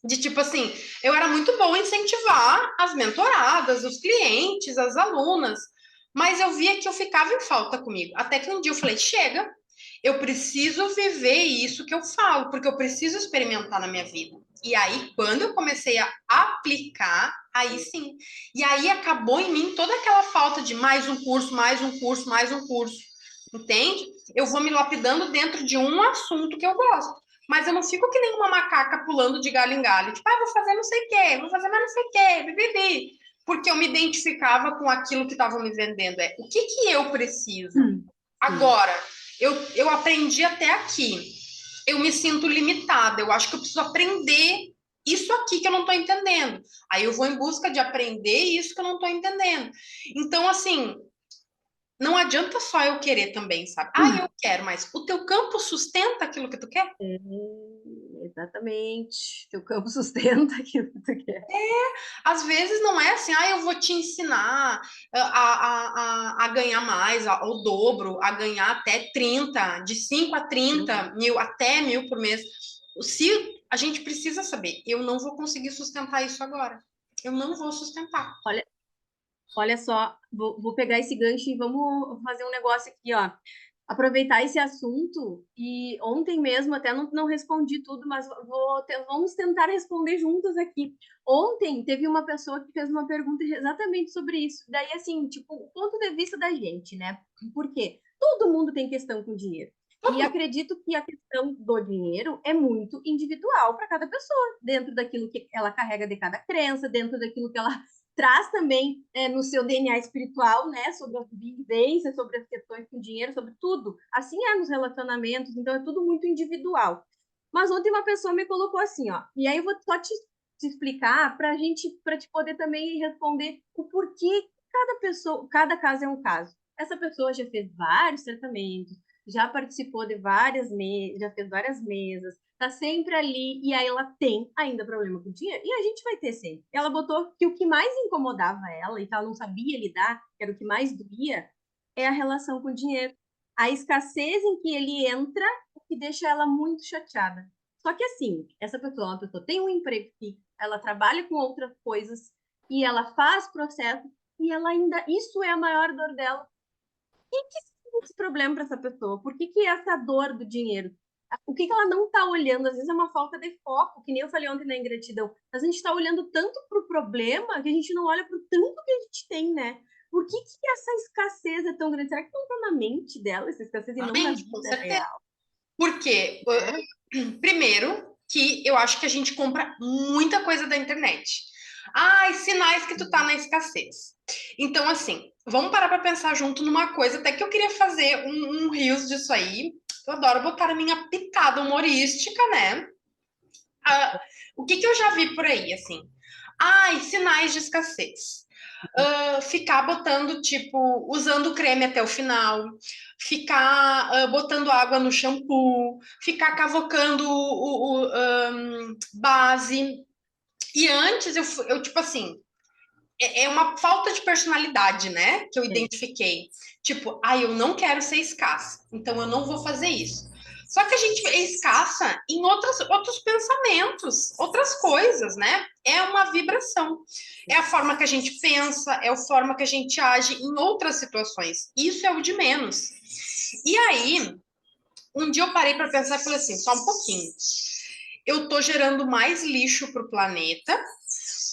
Speaker 1: De tipo assim, eu era muito boa em incentivar as mentoradas, os clientes, as alunas, mas eu via que eu ficava em falta comigo. Até que um dia eu falei: chega, eu preciso viver isso que eu falo, porque eu preciso experimentar na minha vida. E aí, quando eu comecei a aplicar, aí sim. E aí acabou em mim toda aquela falta de mais um curso, mais um curso, mais um curso. Entende? Eu vou me lapidando dentro de um assunto que eu gosto. Mas eu não fico que nem uma macaca pulando de galho em galho. Tipo, vou fazer não sei o quê, vou fazer mais não sei o quê, bibibi. Porque eu me identificava com aquilo que estavam me vendendo. O que eu preciso? Agora, eu aprendi até aqui. Eu me sinto limitada. Eu acho que eu preciso aprender isso aqui que eu não estou entendendo. Aí eu vou em busca de aprender isso que eu não estou entendendo. Então, assim, não adianta só eu querer também, sabe? Eu quero, mas o teu campo sustenta aquilo que tu quer?
Speaker 2: Exatamente. Teu campo sustenta aquilo que tu quer.
Speaker 1: Às vezes não é assim, eu vou te ensinar a ganhar mais, o dobro, a ganhar até 30, de 5 a 30 mil, até 1.000 por mês. Se a gente precisa saber, eu não vou conseguir sustentar isso agora. Eu não vou sustentar.
Speaker 2: Olha só, vou pegar esse gancho e vamos fazer um negócio aqui, ó. Aproveitar esse assunto, e ontem mesmo até não respondi tudo, mas vamos tentar responder juntas aqui. Ontem teve uma pessoa que fez uma pergunta exatamente sobre isso. Daí, assim, tipo, o ponto de vista da gente, né? Por quê? Todo mundo tem questão com dinheiro. E acredito que a questão do dinheiro é muito individual para cada pessoa, dentro daquilo que ela carrega de cada crença, dentro daquilo que ela traz também no seu DNA espiritual, né, sobre a vivência, sobre as questões com dinheiro, sobre tudo. Assim é nos relacionamentos, então é tudo muito individual. Mas ontem uma pessoa me colocou assim, ó, e aí eu vou só te explicar para te poder também responder o porquê cada pessoa, cada caso é um caso. Essa pessoa já fez vários tratamentos, já participou de já fez várias mesas, tá sempre ali, e aí ela tem ainda problema com dinheiro, e a gente vai ter sempre. Ela botou que o que mais incomodava ela, e que ela não sabia lidar, que era o que mais doía, é a relação com o dinheiro. A escassez em que ele entra, o que deixa ela muito chateada. Só que assim, essa pessoa, uma pessoa tem um emprego fixo, ela trabalha com outras coisas, e ela faz processo, e ela ainda, isso é a maior dor dela. Que esse problema para essa pessoa? Por que essa dor do dinheiro? O que ela não está olhando? Às vezes é uma falta de foco, que nem eu falei ontem na ingratidão. A gente está olhando tanto para o problema que a gente não olha para o tanto que a gente tem, né? Por que essa escassez é tão grande? Será que não está na mente dela, essa escassez, e não na vida real?
Speaker 1: Porque, primeiro, que eu acho que a gente compra muita coisa da internet. Sinais que tu tá na escassez. Então, assim, vamos parar para pensar junto numa coisa, até que eu queria fazer um reels disso aí. Eu adoro botar a minha pitada humorística, né? O que eu já vi por aí, assim? Sinais de escassez. Ficar botando, tipo, usando creme até o final, ficar botando água no shampoo, ficar cavocando base. E antes eu tipo assim, é uma falta de personalidade, né? Que eu identifiquei. Tipo, eu não quero ser escassa, então eu não vou fazer isso. Só que a gente é escassa em outros pensamentos, outras coisas, né? É uma vibração. É a forma que a gente pensa, é a forma que a gente age em outras situações. Isso é o de menos. E aí, um dia eu parei para pensar e falei assim, só um pouquinho. Eu tô gerando mais lixo para o planeta,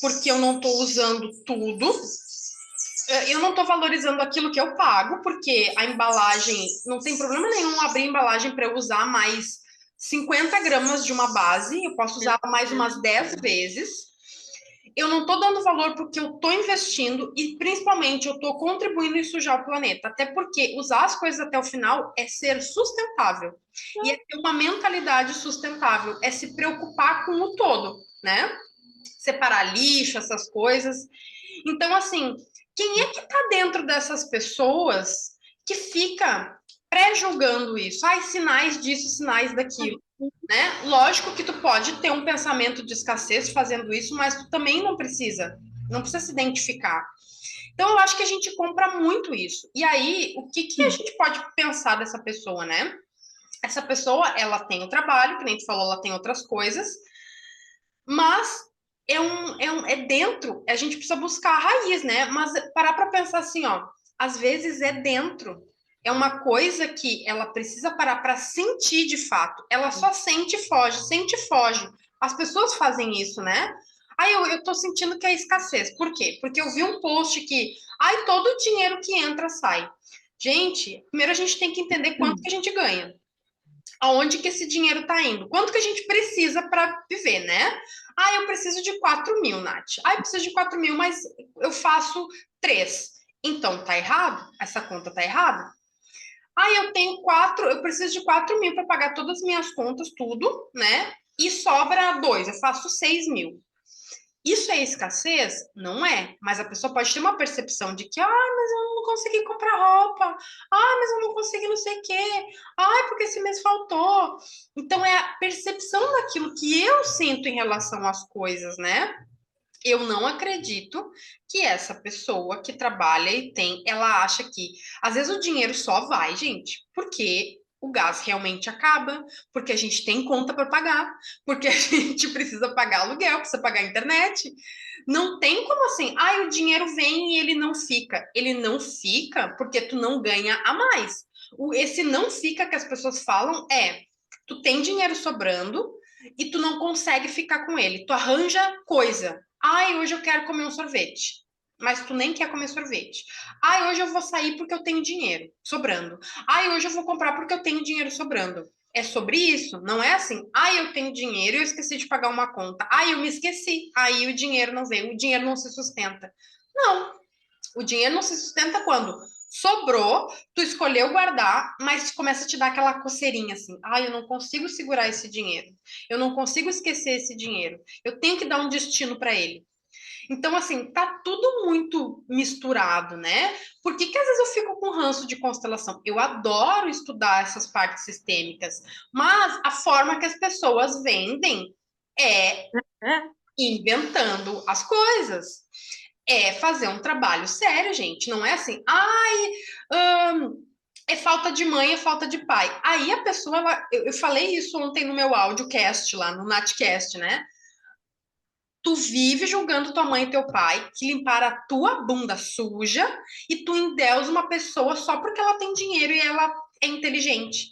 Speaker 1: porque eu não estou usando tudo. Eu não estou valorizando aquilo que eu pago, porque a embalagem, não tem problema nenhum abrir a embalagem para eu usar mais 50 gramas de uma base, eu posso usar mais umas 10 vezes. Eu não estou dando valor porque eu estou investindo e, principalmente, eu estou contribuindo em sujar o planeta. Até porque usar as coisas até o final é ser sustentável. E é ter uma mentalidade sustentável, é se preocupar com o todo, né? Separar lixo, essas coisas. Então, assim, quem é que está dentro dessas pessoas que fica pré-julgando isso? Sinais disso, sinais daquilo, né? Lógico que tu pode ter um pensamento de escassez fazendo isso, mas tu também não precisa não precisa se identificar. Então, eu acho que a gente compra muito isso. E aí, o que a gente pode pensar dessa pessoa, né? Essa pessoa, ela tem o trabalho, que nem tu falou, ela tem outras coisas, mas é dentro, a gente precisa buscar a raiz, né? Mas parar para pensar assim, ó, às vezes é dentro, é uma coisa que ela precisa parar para sentir de fato. Ela só sente e foge, sente e foge. As pessoas fazem isso, né? Aí eu tô sentindo que é escassez. Por quê? Porque eu vi um post que, ai, todo o dinheiro que entra sai. Gente, primeiro a gente tem que entender quanto que a gente ganha. Aonde que esse dinheiro está indo? Quanto que a gente precisa para viver, né? Ah, eu preciso de 4 mil, Nath. Ah, eu preciso de 4 mil, mas eu faço 3. Então, tá errado? Essa conta tá errada? Ah, eu tenho 4, eu preciso de 4 mil para pagar todas as minhas contas, tudo, né? E sobra 2, eu faço 6 mil. Isso é escassez? Não é. Mas a pessoa pode ter uma percepção de que, mas eu não consegui comprar roupa. Mas eu não consegui não sei o quê. Porque esse mês faltou. Então, é a percepção daquilo que eu sinto em relação às coisas, né? Eu não acredito que essa pessoa que trabalha e tem, ela acha que às vezes o dinheiro só vai, gente, porque o gás realmente acaba, porque a gente tem conta para pagar, porque a gente precisa pagar aluguel, precisa pagar internet. Não tem como assim, o dinheiro vem e ele não fica. Ele não fica porque tu não ganha a mais. Esse não fica que as pessoas falam tu tem dinheiro sobrando e tu não consegue ficar com ele. Tu arranja coisa. Hoje eu quero comer um sorvete. Mas tu nem quer comer sorvete. Hoje eu vou sair porque eu tenho dinheiro sobrando. Hoje eu vou comprar porque eu tenho dinheiro sobrando. É sobre isso, não é assim. Eu tenho dinheiro e eu esqueci de pagar uma conta. Eu me esqueci. Aí o dinheiro não veio, o dinheiro não se sustenta. Não. O dinheiro não se sustenta quando sobrou, tu escolheu guardar, mas começa a te dar aquela coceirinha assim. Eu não consigo segurar esse dinheiro. Eu não consigo esquecer esse dinheiro. Eu tenho que dar um destino para ele. Então, assim, tá tudo muito misturado, né? Por que às vezes eu fico com ranço de constelação? Eu adoro estudar essas partes sistêmicas, mas a forma que as pessoas vendem é inventando as coisas. É fazer um trabalho sério, gente. Não é assim, é falta de mãe, é falta de pai. Aí a pessoa, eu falei isso ontem no meu audiocast lá, no Natcast, né? Tu vive julgando tua mãe e teu pai, que limparam a tua bunda suja, e tu endeusa uma pessoa só porque ela tem dinheiro e ela é inteligente.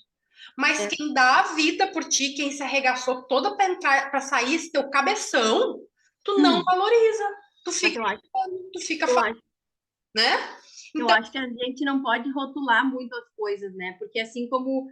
Speaker 1: Mas quem dá a vida por ti, quem se arregaçou toda para entrar, para sair esse teu cabeção, tu não valoriza. Tu
Speaker 2: Mas
Speaker 1: fica,
Speaker 2: eu acho,
Speaker 1: tu fica,
Speaker 2: eu acho,
Speaker 1: né?
Speaker 2: eu
Speaker 1: Então,
Speaker 2: acho que a gente não pode rotular muito as coisas, né? Porque assim como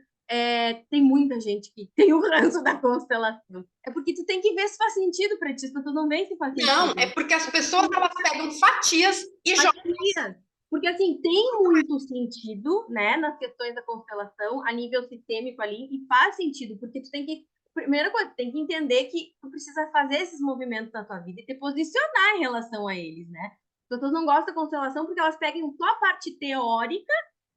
Speaker 2: tem muita gente que tem o ranço da constelação, é porque tu tem que ver se faz sentido para ti, se tu não vê se faz
Speaker 1: não,
Speaker 2: sentido,
Speaker 1: é
Speaker 2: né?
Speaker 1: porque as pessoas elas pegam fatias e jogam.
Speaker 2: Fatias. Porque, assim, tem muito sentido, né, nas questões da constelação, a nível sistêmico ali, e faz sentido, porque tu tem que, primeira coisa, tu tem que entender que tu precisa fazer esses movimentos na tua vida e te posicionar em relação a eles, né? As pessoas não gostam da constelação porque elas pegam só a parte teórica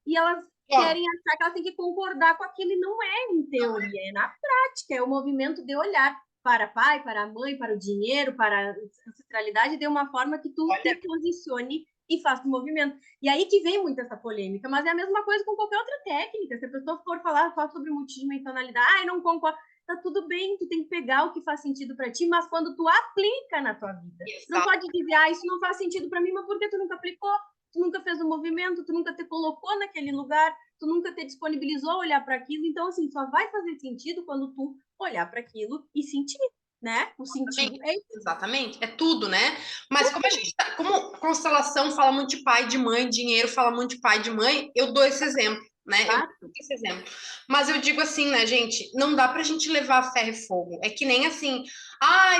Speaker 2: e elas querem achar que elas têm que concordar com aquilo, e não é em teoria, é na prática, é o movimento de olhar para pai, para a mãe, para o dinheiro, para a ancestralidade, de uma forma que tu te posicione e faça o movimento. E aí que vem muito essa polêmica, mas é a mesma coisa com qualquer outra técnica. Se a pessoa for falar só sobre multidimensionalidade, não concordo, tá tudo bem, tu tem que pegar o que faz sentido para ti, mas quando tu aplica na tua vida. Não pode dizer, isso não faz sentido para mim, mas por que tu nunca aplicou? Tu nunca fez o movimento, tu nunca te colocou naquele lugar, tu nunca te disponibilizou a olhar para aquilo. Então, assim, só vai fazer sentido quando tu olhar para aquilo e sentir, né? O sentido é isso.
Speaker 1: Exatamente, é tudo, né? Mas como a gente tá, como constelação fala muito de pai, de mãe, dinheiro fala muito de pai, de mãe, eu dou esse exemplo, né? Eu dou esse exemplo. Mas eu digo assim, né, gente, não dá pra gente levar a ferro e fogo. É que nem assim,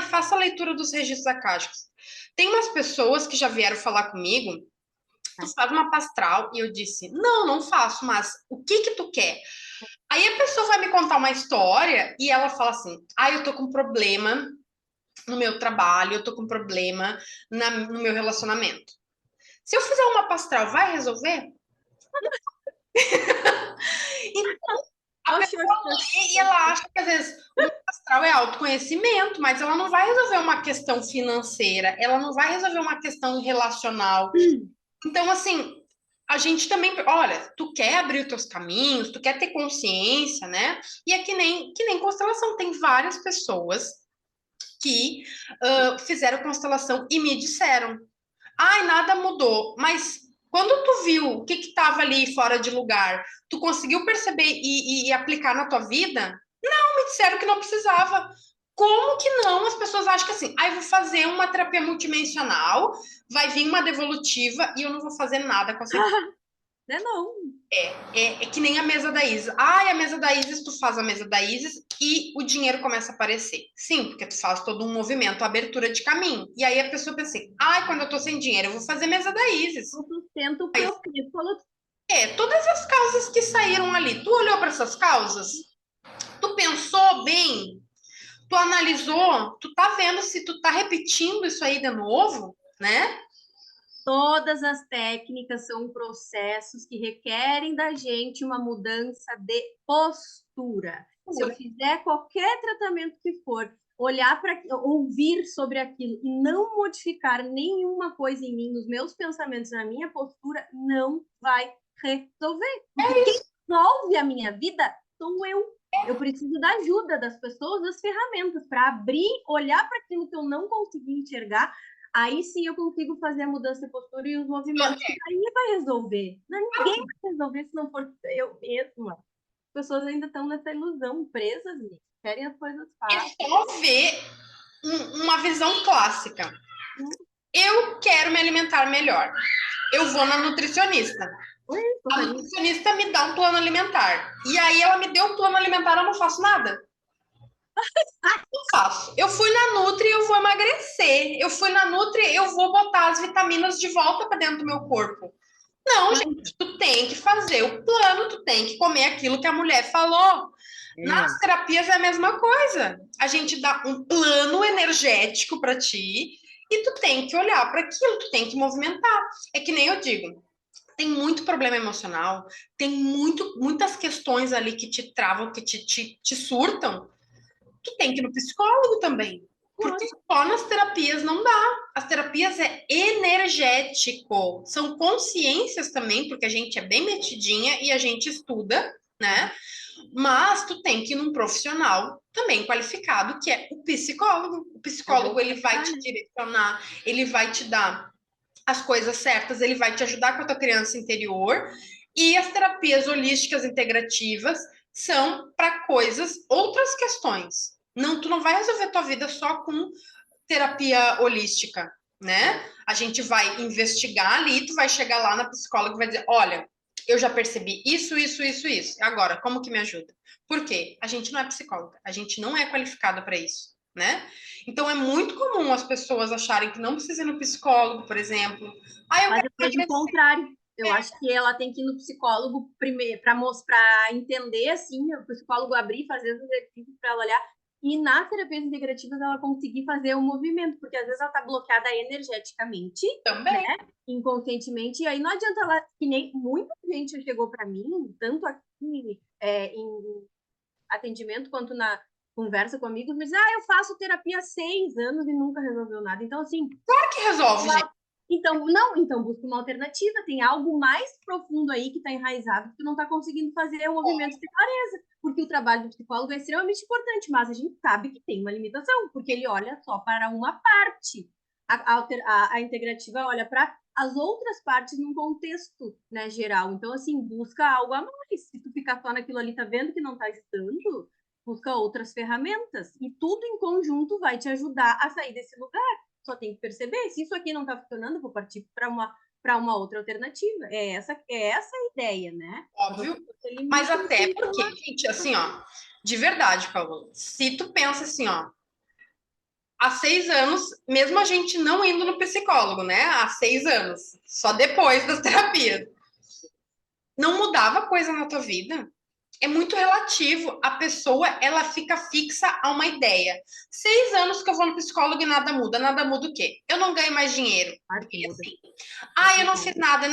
Speaker 1: faça a leitura dos registros acásticos. Tem umas pessoas que já vieram falar comigo, tu faz uma pastral, e eu disse, não, não faço, mas o que que tu quer? Aí a pessoa vai me contar uma história e ela fala assim, eu tô com um problema no meu trabalho, eu tô com problema no meu relacionamento. Se eu fizer uma pastral, vai resolver? Então, A pessoa lê e ela acha que às vezes o mapa astral é autoconhecimento, mas ela não vai resolver uma questão financeira, ela não vai resolver uma questão relacional. Então, assim, a gente também, olha, tu quer abrir os teus caminhos, tu quer ter consciência, né? E é que nem constelação, tem várias pessoas que fizeram constelação e me disseram, ai, nada mudou, mas quando tu viu o que estava ali fora de lugar, tu conseguiu perceber e aplicar na tua vida? Não, me disseram que não precisava. Como que não? As pessoas acham que assim, eu vou fazer uma terapia multidimensional, vai vir uma devolutiva e eu não vou fazer nada com essa.
Speaker 2: Não.
Speaker 1: É que nem a mesa da Isis. Ai, a mesa da Isis, tu faz a mesa da Isis e o dinheiro começa a aparecer. Sim, porque tu faz todo um movimento, abertura de caminho. E aí a pessoa pensa assim, ai, quando eu tô sem dinheiro, eu vou fazer mesa da Isis.
Speaker 2: O sustento propício.
Speaker 1: Todas as causas que saíram ali, tu olhou para essas causas? Tu pensou bem? Tu analisou? Tu tá vendo se tu tá repetindo isso aí de novo, né?
Speaker 2: Todas as técnicas são processos que requerem da gente uma mudança de postura. Se eu fizer qualquer tratamento que for, olhar para, ouvir sobre aquilo e não modificar nenhuma coisa em mim, nos meus pensamentos, na minha postura, não vai resolver. Porque quem resolve a minha vida sou eu. Eu preciso da ajuda das pessoas, das ferramentas, para abrir, olhar para aquilo que eu não consegui enxergar. Aí sim eu consigo fazer a mudança de postura e os movimentos. Aí vai resolver. Ninguém vai resolver se não for eu mesma. As pessoas ainda estão nessa ilusão, presas nisso. Querem as coisas fáceis.
Speaker 1: É só ver uma visão clássica. Eu quero me alimentar melhor. Eu vou na nutricionista. A nutricionista me dá um plano alimentar. E aí ela me deu um plano alimentar, eu não faço nada. Não faço. Eu fui na Nutri, eu vou emagrecer. Eu fui na Nutri, eu vou botar as vitaminas de volta para dentro do meu corpo. Não, gente, tu tem que fazer o plano, tu tem que comer aquilo que a mulher falou. Nas terapias é a mesma coisa. A gente dá um plano energético para ti e tu tem que olhar para aquilo, tu tem que movimentar. É que nem eu digo, tem muito problema emocional, tem muitas questões ali que te travam, que te surtam. Tu tem que ir no psicólogo também. Porque só nas terapias não dá. As terapias é energético. São consciências também, porque a gente é bem metidinha e a gente estuda, né? Mas tu tem que ir num profissional também qualificado, que é o psicólogo. O psicólogo, ele vai te direcionar, ele vai te dar as coisas certas, ele vai te ajudar com a tua criança interior. E as terapias holísticas integrativas são para coisas, outras questões. Não, tu não vai resolver tua vida só com terapia holística, né? A gente vai investigar ali, tu vai chegar lá na psicóloga e vai dizer, olha, eu já percebi isso. Agora, como que me ajuda? Por quê? A gente não é psicóloga, a gente não é qualificada para isso, né? Então é muito comum as pessoas acharem que não precisa ir no psicólogo, por exemplo.
Speaker 2: Mas eu vejo o contrário. Eu acho que ela tem que ir no psicólogo primeiro para mostrar, entender assim, o psicólogo abrir, fazer os exercícios para ela olhar. E nas terapias integrativas ela conseguir fazer o movimento, porque às vezes ela está bloqueada energeticamente,
Speaker 1: também,
Speaker 2: né? Inconscientemente, e aí não adianta ela, que nem muita gente chegou para mim, tanto aqui em atendimento quanto na conversa com amigos, mas eu faço terapia há 6 anos e nunca resolveu nada. Então, assim.
Speaker 1: Claro que resolve, gente.
Speaker 2: Então busca uma alternativa, tem algo mais profundo aí que está enraizado que tu não está conseguindo fazer o movimento de clareza, porque o trabalho do psicólogo é extremamente importante, mas a gente sabe que tem uma limitação, porque ele olha só para uma parte. A integrativa olha para as outras partes num contexto, né, geral. Então, assim, busca algo a mais. Se tu ficar só naquilo ali, tá vendo que não está ajudando, busca outras ferramentas. E tudo em conjunto vai te ajudar a sair desse lugar. Só tem que perceber, se isso aqui não está funcionando, vou partir para uma outra alternativa. É essa a ideia, né?
Speaker 1: Óbvio. Mas até porque, gente, assim, ó, de verdade, Paulo, se tu pensa assim, ó, há 6 anos, mesmo a gente não indo no psicólogo, né? Há 6 anos, só depois das terapias. Não mudava coisa na tua vida? é muito relativo. A pessoa, ela fica fixa a uma ideia. 6 anos que eu vou no psicólogo e nada muda. Nada muda o quê? Eu não ganho mais dinheiro.
Speaker 2: Claro que
Speaker 1: E
Speaker 2: muda.
Speaker 1: assim, eu não fiz nada.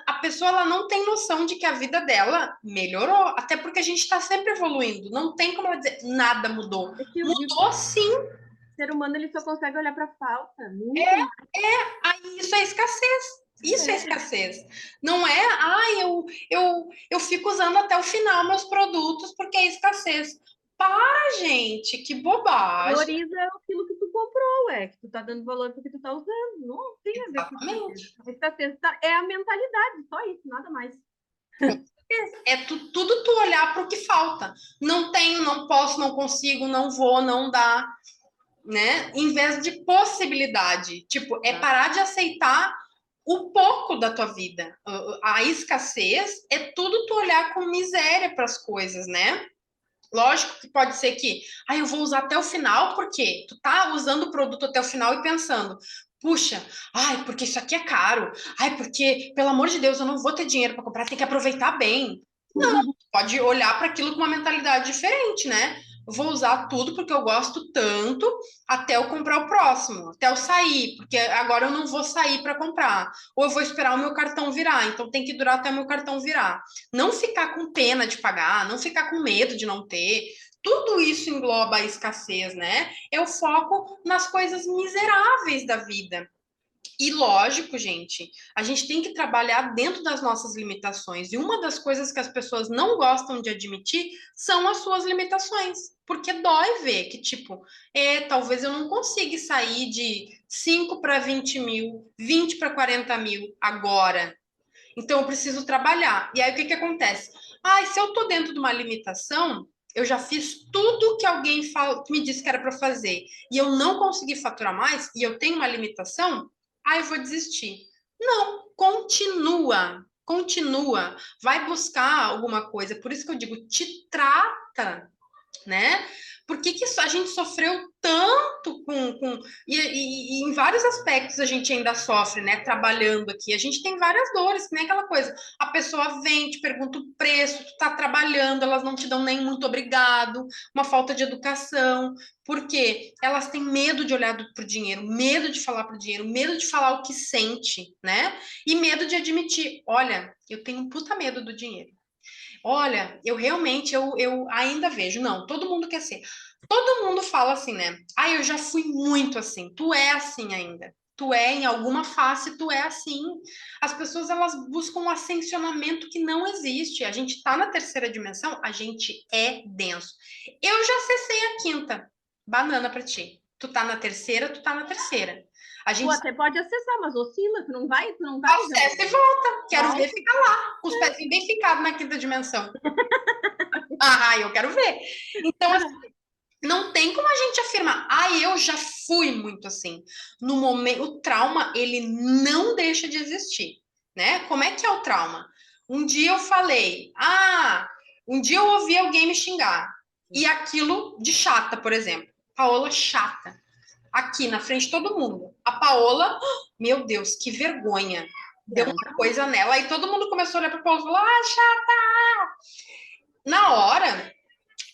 Speaker 1: A pessoa, ela não tem noção de que a vida dela melhorou. Até porque a gente está sempre evoluindo. Não tem como ela dizer, nada mudou.
Speaker 2: É que eu digo,
Speaker 1: Mudou sim.
Speaker 2: o ser humano ele só consegue olhar para falta, nunca mais.
Speaker 1: Aí isso é escassez. Isso é escassez. Não é, eu fico usando até o final meus produtos porque é escassez. Para, gente, que bobagem.
Speaker 2: Valoriza aquilo que tu comprou, que tu tá dando valor porque tu tá usando. Não tem a ver com escassez.
Speaker 1: Exatamente.
Speaker 2: A escassez é a mentalidade, só isso, nada mais.
Speaker 1: É tudo tu olhar para o que falta. Não tenho, não posso, não consigo, não vou, não dá, né? Em vez de possibilidade. Tipo, é parar de aceitar o pouco da tua vida. A escassez é tudo tu olhar com miséria para as coisas, né? Lógico que pode ser que, eu vou usar até o final, porque tu tá usando o produto até o final e pensando, puxa, porque isso aqui é caro, porque, pelo amor de Deus, eu não vou ter dinheiro para comprar, tem que aproveitar bem. Não, pode olhar para aquilo com uma mentalidade diferente, né? Eu vou usar tudo porque eu gosto tanto até eu comprar o próximo, até eu sair, porque agora eu não vou sair para comprar, ou eu vou esperar o meu cartão virar, então tem que durar até o meu cartão virar. Não ficar com pena de pagar, não ficar com medo de não ter. Tudo isso engloba a escassez, né? É o foco nas coisas miseráveis da vida. E lógico, gente, a gente tem que trabalhar dentro das nossas limitações. E uma das coisas que as pessoas não gostam de admitir são as suas limitações. Porque dói ver que, tipo, talvez eu não consiga sair de 5 para 20 mil, 20 para 40 mil agora. Então eu preciso trabalhar. E aí o que acontece? Se eu tô dentro de uma limitação, eu já fiz tudo que alguém que me disse que era para fazer e eu não consegui faturar mais e eu tenho uma limitação, eu vou desistir. Não, continua, continua, vai buscar alguma coisa. Por isso que eu digo, te trata, né? Por que a gente sofreu tanto e em vários aspectos a gente ainda sofre, né? Trabalhando aqui. A gente tem várias dores, que nem aquela coisa. A pessoa vem, te pergunta o preço, tu tá trabalhando, elas não te dão nem muito obrigado, uma falta de educação. Por quê? Elas têm medo de olhar pro dinheiro, medo de falar pro dinheiro, medo de falar o que sente, né? E medo de admitir, olha, eu tenho um puta medo do dinheiro. Olha, eu realmente, eu ainda vejo, não, todo mundo quer ser. Todo mundo fala assim, né? Eu já fui muito assim. Tu é assim ainda. Tu é, em alguma face, tu é assim. As pessoas, elas buscam um ascensionamento que não existe. A gente tá na terceira dimensão, a gente é denso. Eu já acessei a quinta. Banana pra ti. Tu tá na terceira, tu tá na terceira. A
Speaker 2: Tu
Speaker 1: gente
Speaker 2: até pode acessar, mas oscila, tu não vai já.
Speaker 1: acessa e volta. Quero ver ficar lá, com os pés bem ficados na quinta dimensão. Eu quero ver. Então, assim, não tem como a gente afirmar, eu já fui muito assim. No momento, o trauma, ele não deixa de existir, né? Como é que é o trauma? Um dia eu falei, um dia eu ouvi alguém me xingar. E aquilo de chata, por exemplo. Paola chata. Aqui na frente de todo mundo. A Paola, meu Deus, que vergonha. Deu uma coisa nela. Aí todo mundo começou a olhar para a Paola e falar, chata! Na hora,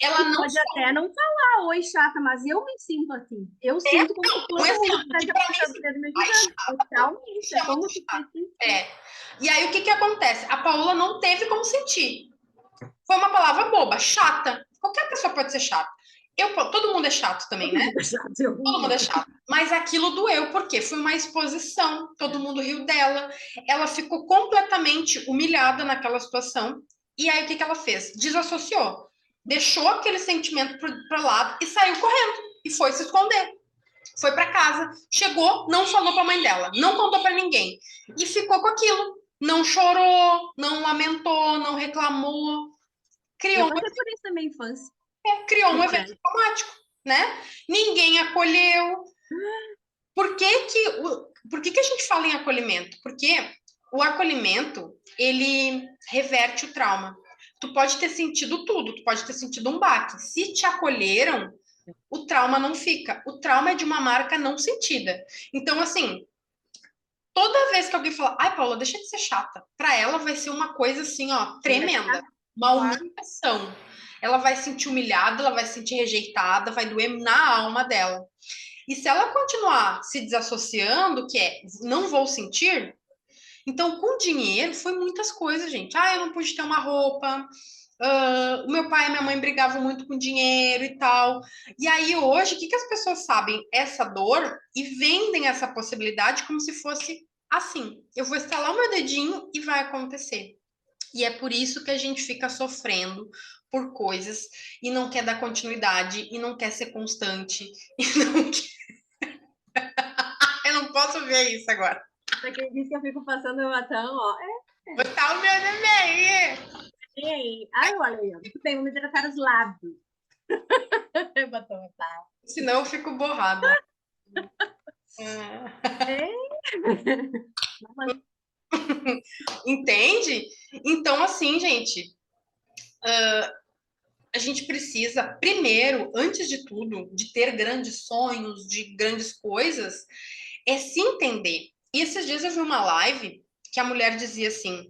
Speaker 1: ela não
Speaker 2: pode até não falar, oi, chata, mas eu me sinto assim. Eu sinto como se todo mundo tivesse apontando o dedo me julgando. Realmente, é como se fosse.
Speaker 1: E aí, o que acontece? A Paola não teve como sentir. Foi uma palavra boba, chata. Qualquer pessoa pode ser chata. Todo mundo é chato também, né? Todo mundo é chato. Mas aquilo doeu, porque foi uma exposição. Todo mundo riu dela. Ela ficou completamente humilhada naquela situação. E aí, o que ela fez? Desassociou. Deixou aquele sentimento para lado e saiu correndo. E foi se esconder. Foi para casa. Chegou, não falou para a mãe dela. Não contou para ninguém. E ficou com aquilo. Não chorou, não lamentou, não reclamou.
Speaker 2: Eu passei por isso na minha infância.
Speaker 1: Criou um evento traumático, né? Ninguém acolheu. Por que a gente fala em acolhimento? Porque o acolhimento, ele reverte o trauma. Tu pode ter sentido tudo, tu pode ter sentido um baque. Se te acolheram, o trauma não fica. O trauma é de uma marca não sentida. Então, assim, toda vez que alguém fala, Paula, deixa de ser chata, pra ela vai ser uma coisa assim, ó, tremenda. uma humilhação. Ela vai se sentir humilhada, ela vai se sentir rejeitada, vai doer na alma dela. E se ela continuar se desassociando, que é não vou sentir, então com dinheiro foi muitas coisas, gente. Ah, eu não pude ter uma roupa. O meu pai e minha mãe brigavam muito com dinheiro e tal. E aí hoje, o que, que as pessoas sabem? Essa dor e vendem essa possibilidade como se fosse assim. Eu vou estalar o meu dedinho e vai acontecer. E é por isso que a gente fica sofrendo por coisas e não quer dar continuidade e não quer ser constante e não quer... Eu não posso ver isso agora.
Speaker 2: Pra quem disse que eu fico passando o batom, ó.
Speaker 1: Botar o meu neném.
Speaker 2: Ei, ai, olha aí, ó. Muito bem, vamos hidratar os lábios. Batom, tá.
Speaker 1: Senão eu fico borrada.
Speaker 2: É.
Speaker 1: Entende? Então, assim, gente, a gente precisa, primeiro, antes de tudo, de ter grandes sonhos, de grandes coisas, é se entender. E esses dias eu vi uma live que a mulher dizia assim,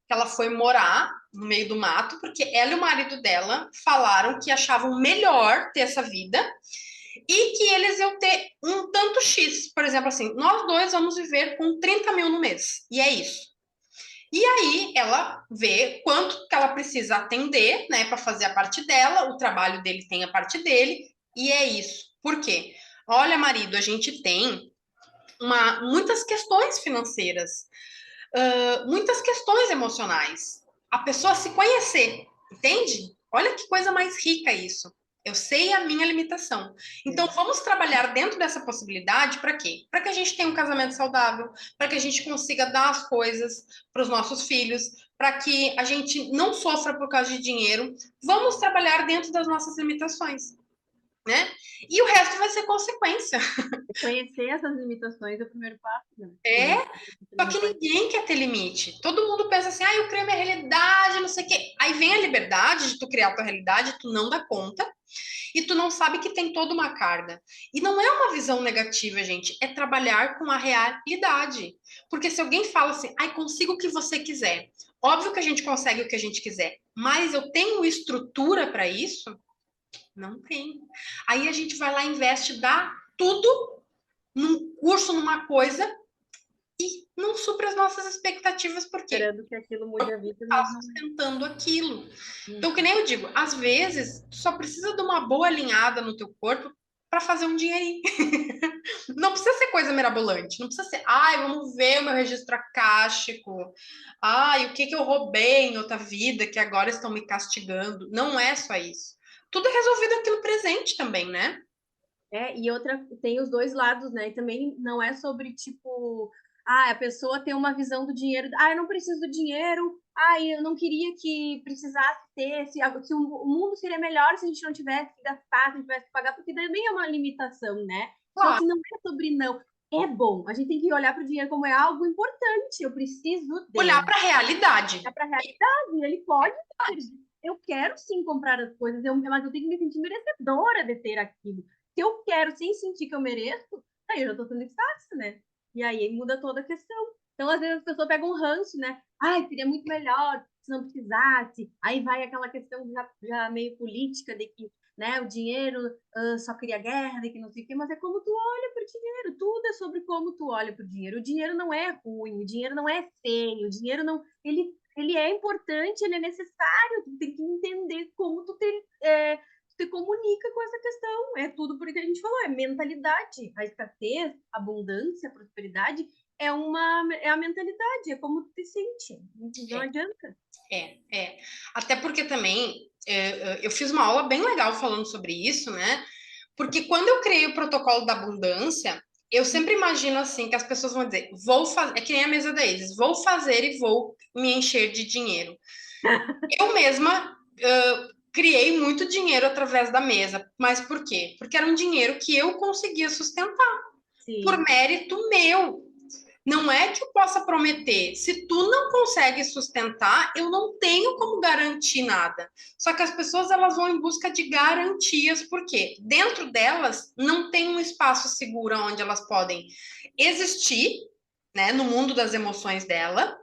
Speaker 1: que ela foi morar no meio do mato, porque ela e o marido dela falaram que achavam melhor ter essa vida e que eles iam ter um tanto X. Por exemplo, assim, nós dois vamos viver com 30 mil no mês. E é isso. E aí ela vê quanto que ela precisa atender, né, para fazer a parte dela, o trabalho dele tem a parte dele, e é isso. Por quê? Olha, marido, a gente tem muitas questões financeiras, muitas questões emocionais. A pessoa se conhecer, entende? Olha que coisa mais rica isso. Eu sei a minha limitação. Então, vamos trabalhar dentro dessa possibilidade para quê? Para que a gente tenha um casamento saudável, para que a gente consiga dar as coisas para os nossos filhos, para que a gente não sofra por causa de dinheiro. Vamos trabalhar dentro das nossas limitações, né? E o resto vai ser consequência.
Speaker 2: Conhecer essas limitações é o primeiro passo, né?
Speaker 1: É, só que ninguém quer ter limite. Todo mundo pensa assim, ah, eu crio minha realidade, não sei o quê. Aí vem a liberdade de tu criar a tua realidade, tu não dá conta, e tu não sabe que tem toda uma carga. E não é uma visão negativa, gente, é trabalhar com a realidade. Porque se alguém fala assim, ai, consigo o que você quiser. Óbvio que a gente consegue o que a gente quiser, mas eu tenho estrutura para isso? Não tenho. Aí a gente vai lá, investe, dá tudo num curso, numa coisa, e não supre as nossas expectativas, por quê?
Speaker 2: Esperando que aquilo mude a vida,
Speaker 1: Tá
Speaker 2: mas não.
Speaker 1: sustentando aquilo. Então, que nem eu digo, às vezes, tu só precisa de uma boa alinhada no teu corpo para fazer um dinheirinho. Não precisa ser coisa mirabolante, não precisa ser, ai, vamos ver o meu registro acástico, ai, o que que eu roubei em outra vida que agora estão me castigando. Não é só isso. Tudo é resolvido aqui no presente também, né?
Speaker 2: É, e outra, tem os dois lados, né? E também não é sobre, tipo, ah, a pessoa tem uma visão do dinheiro, ah, eu não preciso do dinheiro, ah, eu não queria que precisasse ter, se o mundo seria melhor se a gente não tivesse que gastar, se a gente tivesse que pagar, porque também é uma limitação, né? Só
Speaker 1: Claro.
Speaker 2: que não é sobre não. É bom, a gente tem que olhar para o dinheiro como é algo importante, eu preciso
Speaker 1: Olhar
Speaker 2: dele.
Speaker 1: para a realidade.
Speaker 2: É para a realidade, ele pode ter. Eu quero sim comprar as coisas, mas eu tenho que me sentir merecedora de ter aquilo. Se eu quero sem sentir que eu mereço, aí eu já estou sendo fácil, né? E aí muda toda a questão. Então, às vezes, as pessoas pegam um ranço, né? Ai, seria muito melhor se não precisasse. Aí vai aquela questão já meio política de que né, o dinheiro só cria guerra, de que não sei o quê, mas é como tu olha para o dinheiro. Tudo é sobre como tu olha para o dinheiro. O dinheiro não é ruim, o dinheiro não é feio, o dinheiro não. Ele é importante, ele é necessário. Tu tem que entender como te comunica com essa questão. É tudo por que a gente falou, é mentalidade. A escassez, a abundância, a prosperidade é a mentalidade, é como tu te sente. Não adianta.
Speaker 1: É. Até porque também eu fiz uma aula bem legal falando sobre isso, né? Porque quando eu criei o protocolo da abundância, eu sempre imagino assim que as pessoas vão dizer, vou fazer, é que nem a mesa da Isis, vou fazer e vou me encher de dinheiro. Eu mesma criei muito dinheiro através da mesa, mas por quê? Porque era um dinheiro que eu conseguia sustentar por
Speaker 2: Sim.
Speaker 1: mérito meu. Não é que eu possa prometer. Se tu não consegue sustentar, eu não tenho como garantir nada. Só que as pessoas elas vão em busca de garantias, porque dentro delas não tem um espaço seguro onde elas podem existir, né, no mundo das emoções dela.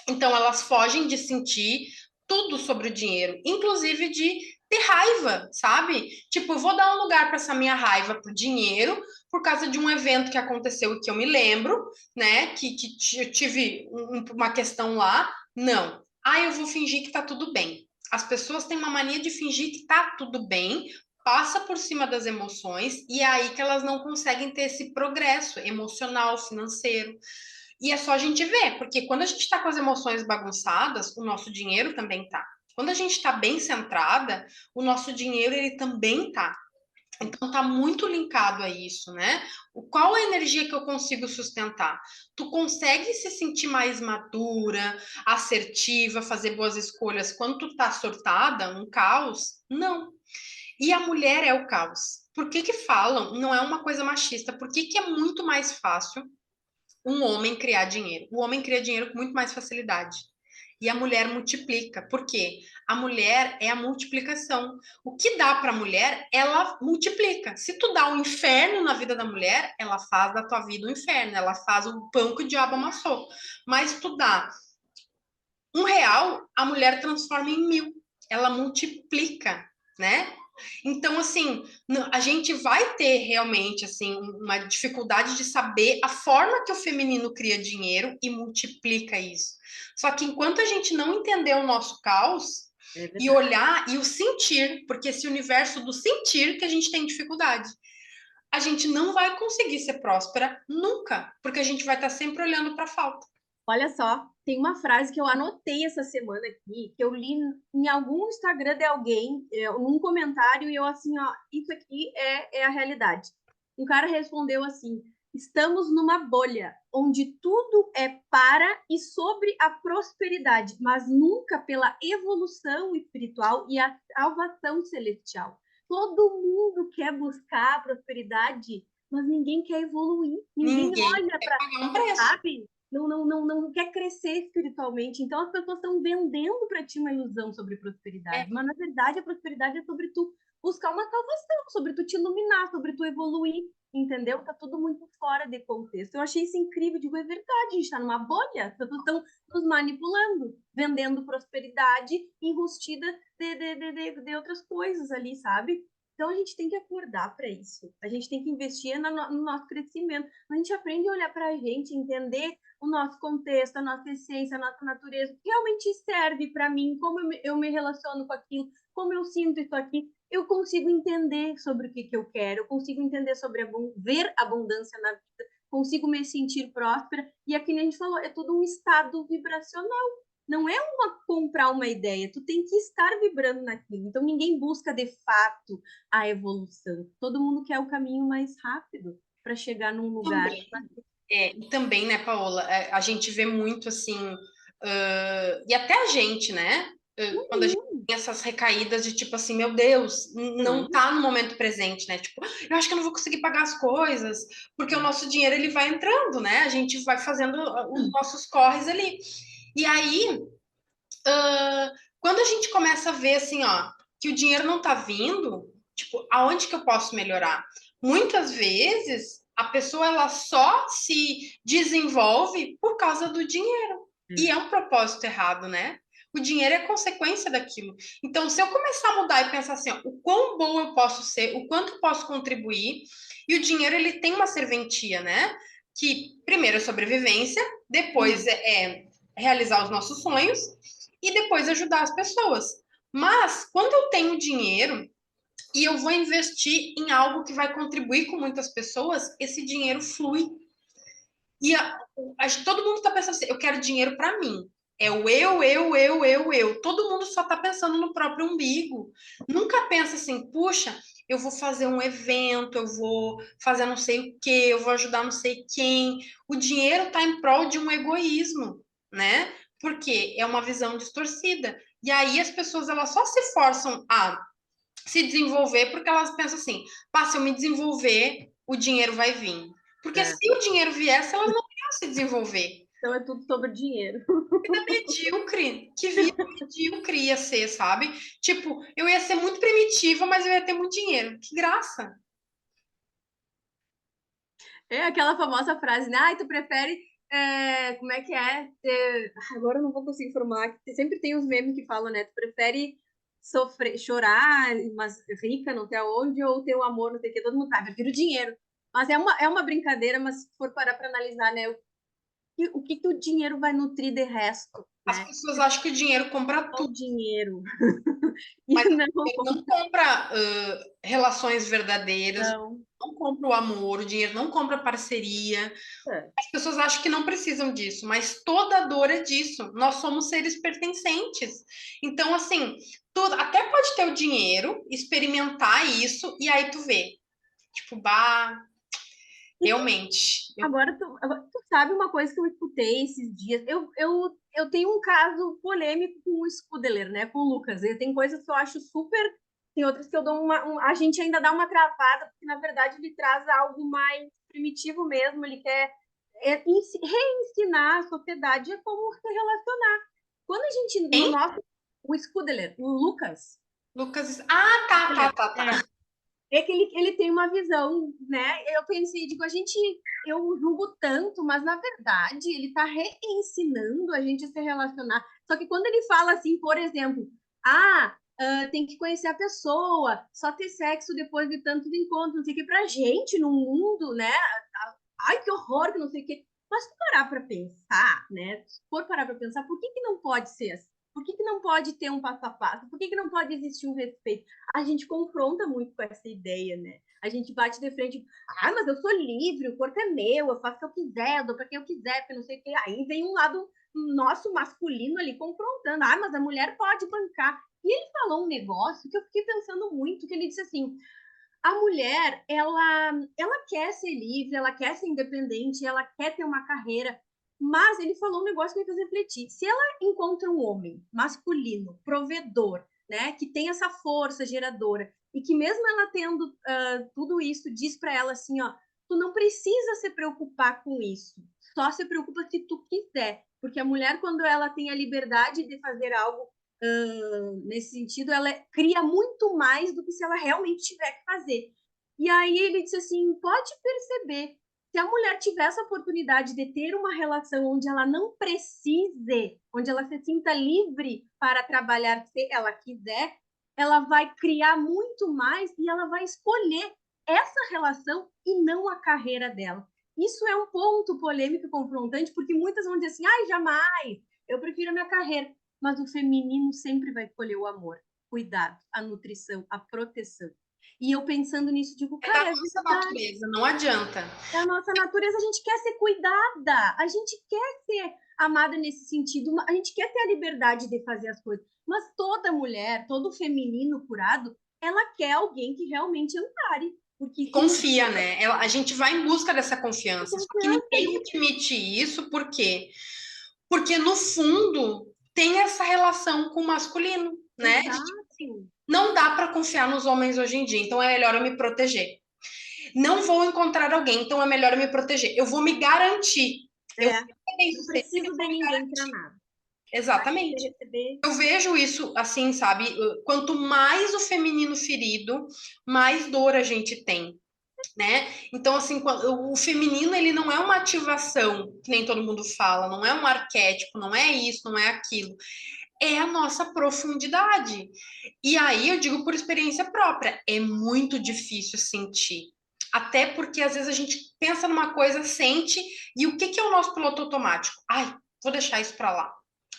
Speaker 1: Então elas fogem de sentir tudo sobre o dinheiro, inclusive de ter raiva, sabe? Tipo, eu vou dar um lugar para essa minha raiva pro dinheiro por causa de um evento que aconteceu e que eu me lembro, né? Que eu tive uma questão lá. Não. Ah, eu vou fingir que tá tudo bem. As pessoas têm uma mania de fingir que tá tudo bem, passa por cima das emoções e é aí que elas não conseguem ter esse progresso emocional, financeiro. E é só a gente ver, porque quando a gente está com as emoções bagunçadas, o nosso dinheiro também tá. Quando a gente está bem centrada, o nosso dinheiro ele também tá. Então tá muito linkado a isso, né? Qual a energia que eu consigo sustentar? Tu consegue se sentir mais madura, assertiva, fazer boas escolhas quando tu tá surtada, um caos? Não. E a mulher é o caos. Por que que falam? Não é uma coisa machista. Por que que é muito mais fácil um homem criar dinheiro? O homem cria dinheiro com muito mais facilidade. E a mulher multiplica. Por quê? A mulher é a multiplicação. O que dá para a mulher, ela multiplica. Se tu dá um inferno na vida da mulher, ela faz da tua vida um inferno. Ela faz o pão que o diabo amassou. Mas se tu dá R$ 1, a mulher transforma em 1.000. Ela multiplica, né? Então, assim, a gente vai ter realmente assim uma dificuldade de saber a forma que o feminino cria dinheiro e multiplica isso. Só que enquanto a gente não entender o nosso caos e olhar e o sentir, porque esse universo do sentir que a gente tem dificuldade, a gente não vai conseguir ser próspera nunca, porque a gente vai estar sempre olhando para a falta.
Speaker 2: Olha só, tem uma frase que eu anotei essa semana aqui, que eu li em algum Instagram de alguém, num comentário, e eu assim, ó, isso aqui é a realidade. Um cara respondeu assim: estamos numa bolha onde tudo é para e sobre a prosperidade, mas nunca pela evolução espiritual e a salvação celestial. Todo mundo quer buscar a prosperidade, mas ninguém quer evoluir, ninguém
Speaker 1: Ninguém
Speaker 2: olha
Speaker 1: quer
Speaker 2: para,
Speaker 1: pagar um preço.
Speaker 2: sabe? Não quer crescer espiritualmente. Então as pessoas estão vendendo para ti uma ilusão sobre
Speaker 1: É,
Speaker 2: prosperidade, mas na verdade a prosperidade é sobre tu buscar uma salvação, sobre tu te iluminar, sobre tu evoluir, entendeu? Tá tudo muito fora de contexto. Eu achei isso incrível, digo, é verdade, a gente tá numa bolha, as pessoas estão nos manipulando, vendendo prosperidade enrustida de outras coisas ali, sabe? Então a gente tem que acordar para isso. A gente tem que investir no nosso crescimento. A gente aprende a olhar para a gente, entender o nosso contexto, a nossa essência, a nossa natureza, o que realmente serve para mim, como eu me relaciono com aquilo, como eu sinto isso aqui, eu consigo entender sobre o que eu quero, eu consigo entender sobre ver abundância na vida, consigo me sentir próspera, e aqui a gente falou, é tudo um estado vibracional. Não é comprar uma ideia, tu tem que estar vibrando naquilo. Então ninguém busca de fato a evolução. Todo mundo quer o caminho mais rápido para chegar num lugar.
Speaker 1: também. E também, né, Paola, a gente vê muito assim, e até a gente, né? Quando a gente
Speaker 2: Uhum,
Speaker 1: tem essas recaídas de tipo assim, meu Deus, não
Speaker 2: uhum,
Speaker 1: tá no momento presente, né? Tipo, eu acho que eu não vou conseguir pagar as coisas, porque o nosso dinheiro ele vai entrando, né? A gente vai fazendo os
Speaker 2: uhum.
Speaker 1: nossos corres ali. E aí, quando a gente começa a ver assim, ó, que o dinheiro não tá vindo, tipo, aonde que eu posso melhorar? Muitas vezes a pessoa ela só se desenvolve por causa do dinheiro. E é um propósito errado, né? O dinheiro é consequência daquilo. Então, se eu começar a mudar e pensar assim, ó, o quão bom eu posso ser, o quanto eu posso contribuir, e o dinheiro ele tem uma serventia, né? Que primeiro é sobrevivência, depois é realizar os nossos sonhos e depois ajudar as pessoas. Mas quando eu tenho dinheiro e eu vou investir em algo que vai contribuir com muitas pessoas, esse dinheiro flui. E todo mundo está pensando assim: eu quero dinheiro para mim. É o eu. Todo mundo só está pensando no próprio umbigo. Nunca pensa assim, puxa, eu vou fazer um evento, eu vou fazer não sei o quê, eu vou ajudar não sei quem. O dinheiro está em prol de um egoísmo, né? Porque é uma visão distorcida. E aí as pessoas elas só se forçam a se desenvolver porque elas pensam assim: pá, se eu me desenvolver, o dinheiro vai vir. Porque
Speaker 2: É.
Speaker 1: se o dinheiro viesse, elas não iriam se desenvolver.
Speaker 2: Então é tudo sobre dinheiro.
Speaker 1: Medíocre, que vida medíocre ia ser, sabe? Tipo, eu ia ser muito primitiva, mas eu ia ter muito dinheiro. Que graça.
Speaker 2: É aquela famosa frase, né? Ai, tu prefere como é que é? Agora eu não vou conseguir formular. Sempre tem os memes que falam, né? Tu prefere sofrer, chorar, mas rica, não sei aonde, ou ter o amor, não sei o que, todo mundo sabe, prefiro dinheiro. Mas é uma brincadeira, mas se for parar para analisar, né? O que o dinheiro vai nutrir de resto,
Speaker 1: As
Speaker 2: né?
Speaker 1: pessoas acham que o dinheiro compra
Speaker 2: Só
Speaker 1: tudo,
Speaker 2: o dinheiro.
Speaker 1: mas
Speaker 2: E
Speaker 1: o
Speaker 2: não,
Speaker 1: dinheiro não compra relações verdadeiras,
Speaker 2: não.
Speaker 1: não compra o amor, o dinheiro não compra parceria.
Speaker 2: É.
Speaker 1: As pessoas acham que não precisam disso, mas toda dor é disso. Nós somos seres pertencentes. Então, assim, tudo, até pode ter o dinheiro, experimentar isso, e aí tu vê. Tipo, bah,
Speaker 2: E
Speaker 1: realmente.
Speaker 2: agora tu sabe uma coisa que eu escutei esses dias. Eu tenho um caso polêmico com o Scudeler, né? Com o Lucas. Tem coisas que eu acho super. Tem outras que eu dou a gente ainda dá uma travada, porque na verdade ele traz algo mais primitivo mesmo. Ele quer reensinar a sociedade a como se relacionar. Quando a gente, no
Speaker 1: Hein?
Speaker 2: nosso. O Scudeler, o Lucas.
Speaker 1: Lucas. Ah, tá, tá, tá,
Speaker 2: É,
Speaker 1: tá.
Speaker 2: é que ele tem uma visão, né? Eu pensei, digo, eu julgo tanto, mas na verdade ele está reensinando a gente a se relacionar. Só que quando ele fala assim, por exemplo, tem que conhecer a pessoa, só ter sexo depois de tantos encontros, não sei o que, pra gente no mundo, né? Ai, que horror, que não sei o que. Mas se parar para pensar, né? Se for parar para pensar, por que que não pode ser assim? Por que que não pode ter um passo a passo? Por que que não pode existir um respeito? A gente confronta muito com essa ideia, né? A gente bate de frente, mas eu sou livre, o corpo é meu, eu faço o que eu quiser, eu dou para quem eu quiser, porque não sei o que. Aí vem um lado nosso masculino ali confrontando, mas a mulher pode bancar. E ele falou um negócio que eu fiquei pensando muito, que ele disse assim, a mulher, ela quer ser livre, ela quer ser independente, ela quer ter uma carreira, mas ele falou um negócio que me fez refletir. Se ela encontra um homem masculino, provedor, né, que tem essa força geradora, e que mesmo ela tendo tudo isso, diz para ela assim, ó, tu não precisa se preocupar com isso, só se preocupa se tu quiser, porque a mulher, quando ela tem a liberdade de fazer algo nesse sentido, ela cria muito mais do que se ela realmente tiver que fazer. E aí ele disse assim: pode perceber, se a mulher tiver essa oportunidade de ter uma relação onde ela não precise, onde ela se sinta livre para trabalhar se ela quiser, ela vai criar muito mais e ela vai escolher essa relação e não a carreira dela. Isso é um ponto polêmico e confrontante, porque muitas vão dizer assim: ai, jamais, eu prefiro a minha carreira. Mas o feminino sempre vai escolher o amor, o cuidado, a nutrição, a proteção. E eu pensando nisso, digo,
Speaker 1: É da
Speaker 2: cara, é
Speaker 1: nossa
Speaker 2: verdade.
Speaker 1: natureza, não adianta.
Speaker 2: É a nossa natureza, a gente quer ser cuidada, a gente quer ser amada nesse sentido, a gente quer ter a liberdade de fazer as coisas. Mas toda mulher, todo feminino curado, ela quer alguém que realmente ampare. Porque
Speaker 1: Confia, né? A gente vai em busca dessa confiança. Só que
Speaker 2: confiança
Speaker 1: ninguém admite isso, por quê? Porque no fundo tem essa relação com o masculino, né?
Speaker 2: exato.
Speaker 1: Não dá para confiar nos homens hoje em dia, então é melhor eu me proteger. Não vou encontrar alguém, então é melhor eu me proteger. Eu vou me garantir. Eu
Speaker 2: É,
Speaker 1: vou ser bem
Speaker 2: não
Speaker 1: sucedido,
Speaker 2: preciso
Speaker 1: eu
Speaker 2: de
Speaker 1: vou me
Speaker 2: ninguém para
Speaker 1: garantir.
Speaker 2: nada. Vai
Speaker 1: Exatamente.
Speaker 2: receber.
Speaker 1: Eu vejo isso assim, sabe? Quanto mais o feminino ferido, mais dor a gente tem, né? Então, assim, o feminino, ele não é uma ativação, que nem todo mundo fala, não é um arquétipo, não é isso, não é aquilo. É a nossa profundidade. E aí eu digo por experiência própria, é muito difícil sentir. Até porque às vezes a gente pensa numa coisa, sente, e o que que é o nosso piloto automático? Ai, vou deixar isso para lá.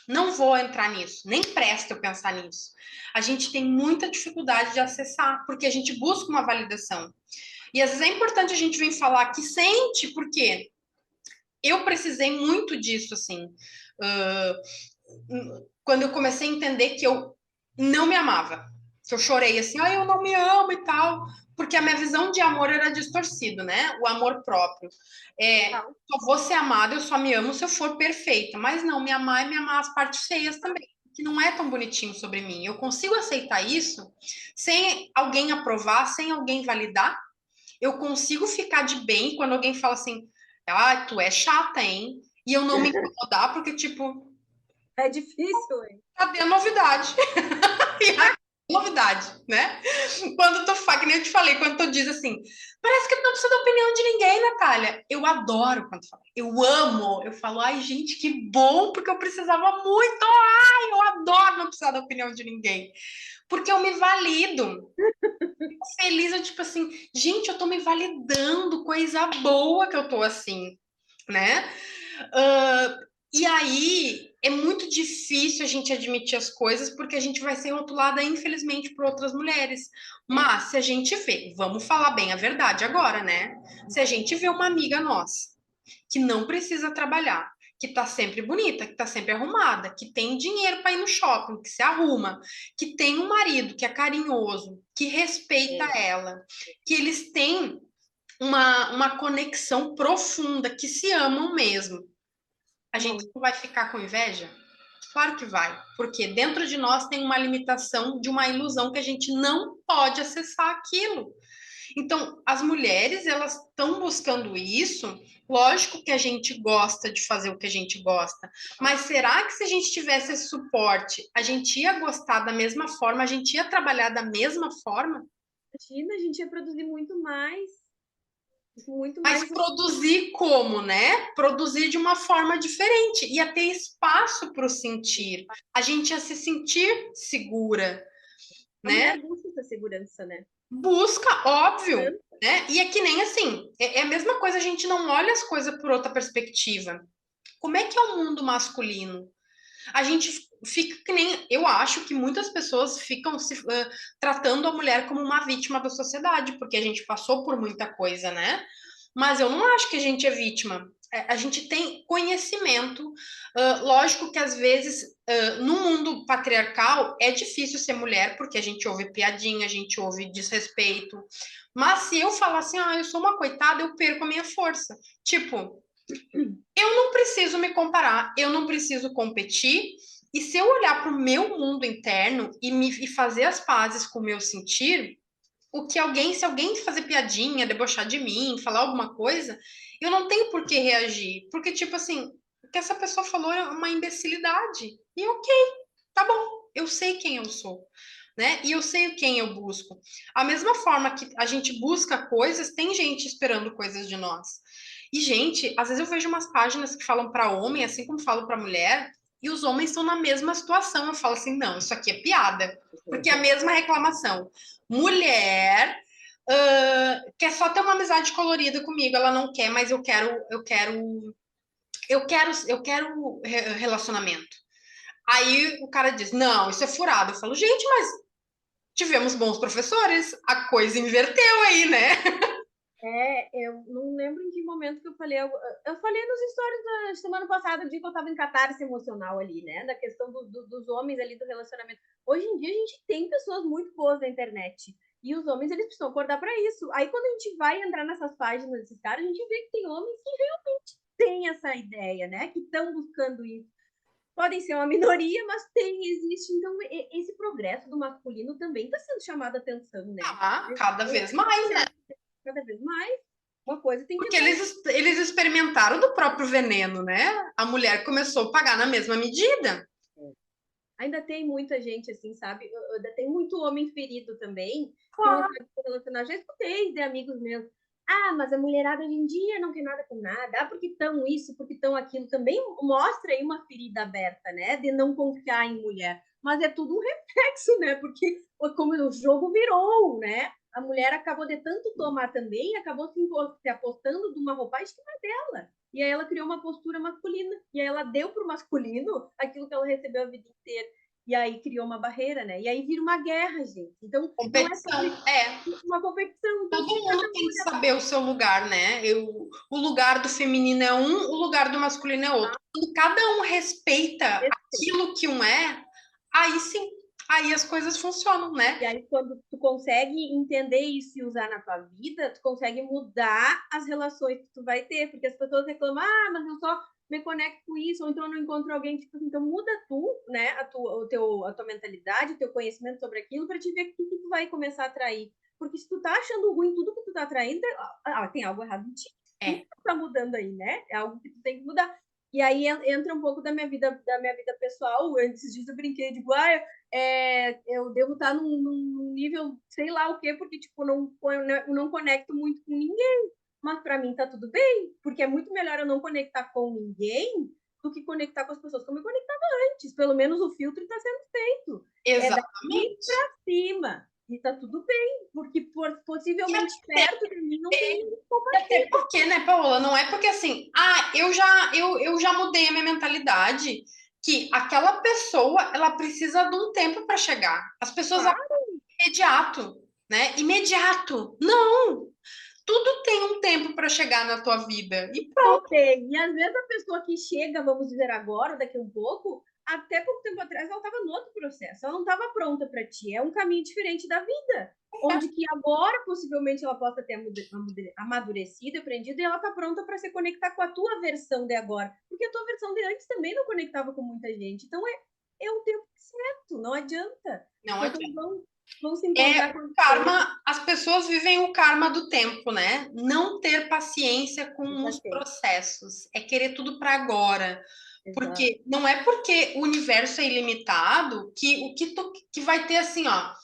Speaker 1: Não vou entrar nisso, nem presta eu pensar nisso. A gente tem muita dificuldade de acessar, porque a gente busca uma validação. E às vezes é importante a gente vir falar que sente, porque eu precisei muito disso, assim. Quando eu comecei a entender que eu não me amava, que eu chorei assim, eu não me amo e tal, porque a minha visão de amor era distorcida, né? O amor próprio. Só vou ser amada, eu só me amo se eu for perfeita. Mas não, me amar é me amar as partes feias também, que não é tão bonitinho sobre mim. Eu consigo aceitar isso sem alguém aprovar, sem alguém validar. Eu consigo ficar de bem quando alguém fala assim, tu é chata, hein? E eu não me incomodar, porque, tipo,
Speaker 2: É difícil, hein?
Speaker 1: cadê a novidade? novidade, né? Quando tu fala, que nem eu te falei, quando tu diz assim, parece que tu não precisa da opinião de ninguém, Natália. Eu adoro quando tu fala. Eu amo. Eu falo, ai, gente, que bom, porque eu precisava muito. Ai, eu adoro não precisar da opinião de ninguém. Porque eu me valido. Fico feliz, eu tipo assim, gente, eu tô me validando, coisa boa que eu tô assim, né? Uh, e aí é muito difícil a gente admitir as coisas porque a gente vai ser rotulada, infelizmente, por outras mulheres. Mas se a gente vê, vamos falar bem a verdade agora, né? Se a gente vê uma amiga nossa que não precisa trabalhar, que tá sempre bonita, que tá sempre arrumada, que tem dinheiro para ir no shopping, que se arruma, que tem um marido que é carinhoso, que respeita ela, que eles têm uma conexão profunda, que se amam mesmo. A gente não vai ficar com inveja? Claro que vai, porque dentro de nós tem uma limitação de uma ilusão que a gente não pode acessar aquilo. Então, as mulheres, elas estão buscando isso. Lógico que a gente gosta de fazer o que a gente gosta, mas será que se a gente tivesse esse suporte, a gente ia gostar da mesma forma, a gente ia trabalhar da mesma forma?
Speaker 2: Imagina, a gente ia produzir muito mais. Muito
Speaker 1: Mas
Speaker 2: mais.
Speaker 1: produzir como, né? Produzir de uma forma diferente. Ia ter espaço para o sentir. A gente ia se sentir segura,
Speaker 2: A
Speaker 1: né?
Speaker 2: mulher busca essa segurança, né?
Speaker 1: Busca, óbvio, né? E é que nem assim, é a mesma coisa, a gente não olha as coisas por outra perspectiva. Como é que é o mundo masculino? A gente fica que nem. Eu acho que muitas pessoas ficam tratando a mulher como uma vítima da sociedade, porque a gente passou por muita coisa, né? Mas eu não acho que a gente é vítima. A gente tem conhecimento. Lógico que às vezes, no mundo patriarcal, é difícil ser mulher, porque a gente ouve piadinha, a gente ouve desrespeito. Mas se eu falar assim, eu sou uma coitada, eu perco a minha força. Tipo, eu não preciso me comparar, eu não preciso competir. E se eu olhar para o meu mundo interno e fazer as pazes com o meu sentir, o que alguém, se alguém fazer piadinha, debochar de mim, falar alguma coisa, eu não tenho por que reagir. Porque, tipo assim, o que essa pessoa falou é uma imbecilidade. E ok, tá bom, eu sei quem eu sou. Né? E eu sei quem eu busco. A mesma forma que a gente busca coisas, tem gente esperando coisas de nós. E, gente, às vezes eu vejo umas páginas que falam para homem, assim como falam para mulher, e os homens estão na mesma situação. Eu falo assim: não, isso aqui é piada. Porque é a mesma reclamação. Mulher quer só ter uma amizade colorida comigo, ela não quer, mas eu quero relacionamento. Aí o cara diz: não, isso é furado. Eu falo: gente, mas tivemos bons professores, a coisa inverteu aí, né?
Speaker 2: Eu não lembro em que momento que eu falei. Eu falei nos stories da semana passada, o dia que eu tava em catarse emocional ali, né? Da questão dos homens ali, do relacionamento. Hoje em dia a gente tem pessoas muito boas na internet. E os homens, eles precisam acordar para isso. Aí quando a gente vai entrar nessas páginas desses caras, a gente vê que tem homens que realmente têm essa ideia, né? Que estão buscando isso. Podem ser uma minoria, mas existe. Então, esse progresso do masculino também está sendo chamado a atenção, né?
Speaker 1: Cada vez mais, né?
Speaker 2: Cada vez mais. Uma coisa tem que
Speaker 1: Porque
Speaker 2: entrar.
Speaker 1: eles experimentaram do próprio veneno, né? A mulher começou a pagar na mesma medida.
Speaker 2: Ainda tem muita gente assim, sabe? Ainda tem muito homem ferido também, que não
Speaker 1: Claro.
Speaker 2: sabe se relacionar. Já escutei de amigos meus. Ah, mas a mulherada hoje em dia não quer nada com nada. Ah, porque estão isso, porque estão aquilo. Também mostra aí uma ferida aberta, né? De não confiar em mulher. Mas é tudo um reflexo, né? Porque como o jogo virou, né? A mulher acabou de tanto tomar também, acabou se apostando de uma roupagem que não é dela. E aí ela criou uma postura masculina. E aí ela deu para o masculino aquilo que ela recebeu a vida inteira. E aí criou uma barreira, né? E aí vira uma guerra, gente. Então, não é
Speaker 1: Competição.
Speaker 2: sobre uma competição. Então,
Speaker 1: Todo
Speaker 2: se cada
Speaker 1: mundo tem
Speaker 2: um
Speaker 1: que saber o seu lugar, né? O lugar do feminino é um, o lugar do masculino é outro. Quando cada um respeita aquilo que um é, aí sim, aí as coisas funcionam, né?
Speaker 2: E aí, quando tu consegue entender isso e usar na tua vida, tu consegue mudar as relações que tu vai ter. Porque as pessoas reclamam, mas eu só me conecto com isso, ou então eu não encontro alguém. Tipo, então muda tu, né? A tua mentalidade, o teu conhecimento sobre aquilo, para te ver o que tu vai começar a atrair. Porque se tu tá achando ruim tudo que tu tá atraindo, tem algo errado em ti. O que
Speaker 1: É.
Speaker 2: tu tá mudando aí, né? É algo que tu tem que mudar. E aí entra um pouco da minha vida pessoal. Antes disso, eu brinquei, digo, eu devo estar num nível, sei lá o quê, porque, tipo, eu não conecto muito com ninguém. Mas para mim tá tudo bem, porque é muito melhor eu não conectar com ninguém do que conectar com as pessoas como eu conectava antes. Pelo menos o filtro está sendo feito. É daqui
Speaker 1: Exatamente.
Speaker 2: para cima. E tá tudo bem, porque possivelmente perto de mim não tem ninguém
Speaker 1: Até porque, né, Paola, não é porque assim, eu já mudei a minha mentalidade que aquela pessoa, ela precisa de um tempo para chegar. As pessoas
Speaker 2: compatível.
Speaker 1: imediato, né? Imediato. Não, tudo tem um tempo para chegar na tua vida. E
Speaker 2: Não tem. E às vezes a pessoa que chega, vamos dizer agora, daqui a um pouco, até pouco tempo atrás, ela estava no outro processo. Ela não estava pronta para ti. É um caminho diferente da vida. Onde que agora, possivelmente, ela possa ter amadurecido, aprendido, e ela está pronta para se conectar com a tua versão de agora. Porque a tua versão de antes também não conectava com muita gente. Então, é o tempo certo. Não adianta.
Speaker 1: não
Speaker 2: As
Speaker 1: adianta.
Speaker 2: pessoas vão se encontrar com
Speaker 1: O karma, as pessoas vivem o karma do tempo, né? Não ter paciência com os
Speaker 2: você.
Speaker 1: processos, é querer tudo para agora.
Speaker 2: Exato.
Speaker 1: Porque não é porque o universo é ilimitado que o que tu que vai ter assim, ó,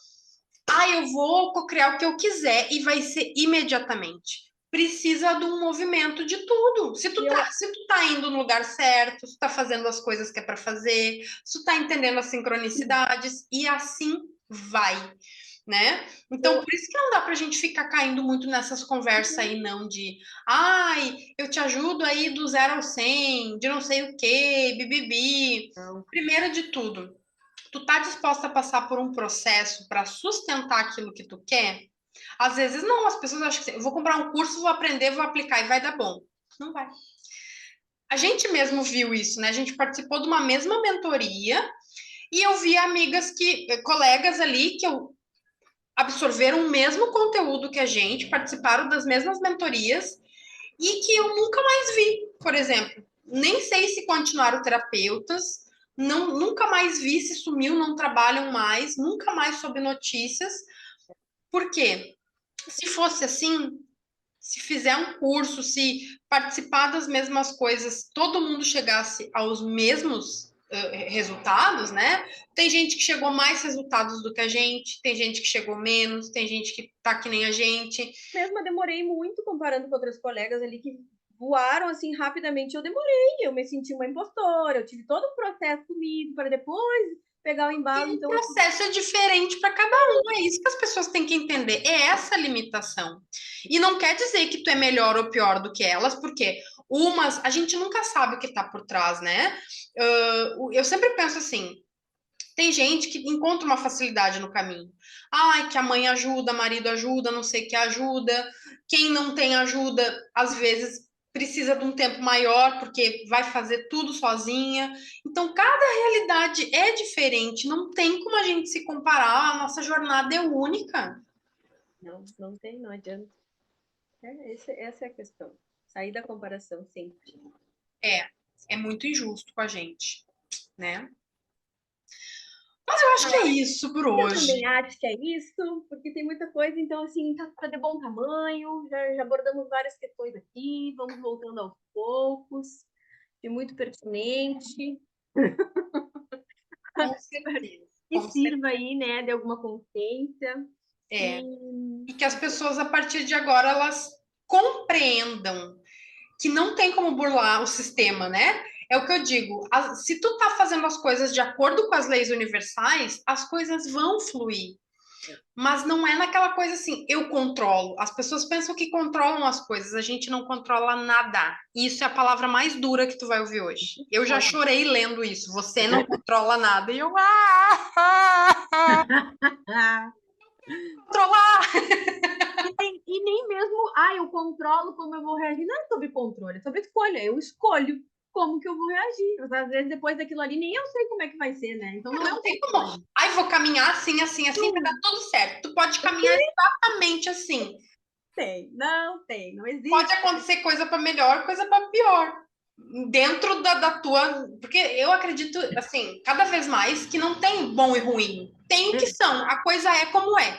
Speaker 1: eu vou cocriar o que eu quiser e vai ser imediatamente. Precisa de um movimento de tudo. Se tu tá indo no lugar certo, se tu tá fazendo as coisas que é para fazer, se tu tá entendendo as sincronicidades e assim vai, né? Então,
Speaker 2: Eu,
Speaker 1: por isso que não dá pra gente ficar caindo muito nessas conversas aí, não, de eu te ajudo aí do 0 ao 100, de não sei o quê, bibibi.
Speaker 2: não.
Speaker 1: Primeiro de tudo, tu tá disposta a passar por um processo para sustentar aquilo que tu quer? Às vezes não, as pessoas acham que eu vou comprar um curso, vou aprender, vou aplicar e vai dar bom. Não vai. A gente mesmo viu isso, né? A gente participou de uma mesma mentoria e eu vi colegas ali que absorveram o mesmo conteúdo que a gente, participaram das mesmas mentorias e que eu nunca mais vi, por exemplo. Nem sei se continuaram terapeutas, não, nunca mais vi se sumiu, não trabalham mais, nunca mais soube notícias. Por quê? Se fosse assim, se fizer um curso, se participar das mesmas coisas, todo mundo chegasse aos mesmos resultados, né? Tem gente que chegou mais resultados do que a gente, tem gente que chegou menos, tem gente que tá que nem a gente.
Speaker 2: Mesmo demorei muito comparando com outras colegas ali que voaram assim rapidamente. Eu demorei, eu me senti uma impostora, eu tive todo o processo comigo para depois pegar o
Speaker 1: E
Speaker 2: embalo.
Speaker 1: o
Speaker 2: Então, assim,
Speaker 1: processo é diferente para cada um, é isso que as pessoas têm que entender, é essa limitação. E não quer dizer que tu é melhor ou pior do que elas, porque a gente nunca sabe o que está por trás, né? Eu sempre penso assim, tem gente que encontra uma facilidade no caminho. Que a mãe ajuda, marido ajuda, não sei o que ajuda. Quem não tem ajuda, às vezes precisa de um tempo maior, porque vai fazer tudo sozinha. Então, cada realidade é diferente, não tem como a gente se comparar, a nossa jornada é única.
Speaker 2: não tem, não adianta. Essa é a questão. Sair da comparação sempre.
Speaker 1: É muito injusto com a gente, né? Mas eu acho que é isso por
Speaker 2: Eu
Speaker 1: hoje.
Speaker 2: também acho que é isso, porque tem muita coisa, então, assim, tá de bom tamanho, já abordamos várias questões aqui, vamos voltando aos poucos, e muito pertinente.
Speaker 1: Com certeza.
Speaker 2: Que
Speaker 1: Com certeza.
Speaker 2: sirva aí, né, de alguma consciência.
Speaker 1: É.
Speaker 2: E
Speaker 1: E que as pessoas, a partir de agora, elas compreendam que não tem como burlar o sistema, né? É o que eu digo. Se tu tá fazendo as coisas de acordo com as leis universais, as coisas vão fluir. Mas não é naquela coisa assim, eu controlo. As pessoas pensam que controlam as coisas, a gente não controla nada. E isso é a palavra mais dura que tu vai ouvir hoje. Eu já chorei lendo isso. Você não controla nada. E eu, controlar!
Speaker 2: e nem mesmo, eu controlo como eu vou reagir. Não é sobre controle, é sobre escolha. Eu escolho como que eu vou reagir. Às vezes, depois daquilo ali, nem eu sei como é que vai ser, né? Então, não é
Speaker 1: Não
Speaker 2: um
Speaker 1: tem como.
Speaker 2: controle.
Speaker 1: Vou caminhar assim, assim, assim, vai dar tudo certo. Tu pode caminhar exatamente assim.
Speaker 2: Não
Speaker 1: Pode
Speaker 2: existe.
Speaker 1: acontecer coisa para melhor, coisa para pior. Dentro da tua. Porque eu acredito, assim, cada vez mais que não tem bom e ruim. Tem o que são. A coisa é como é.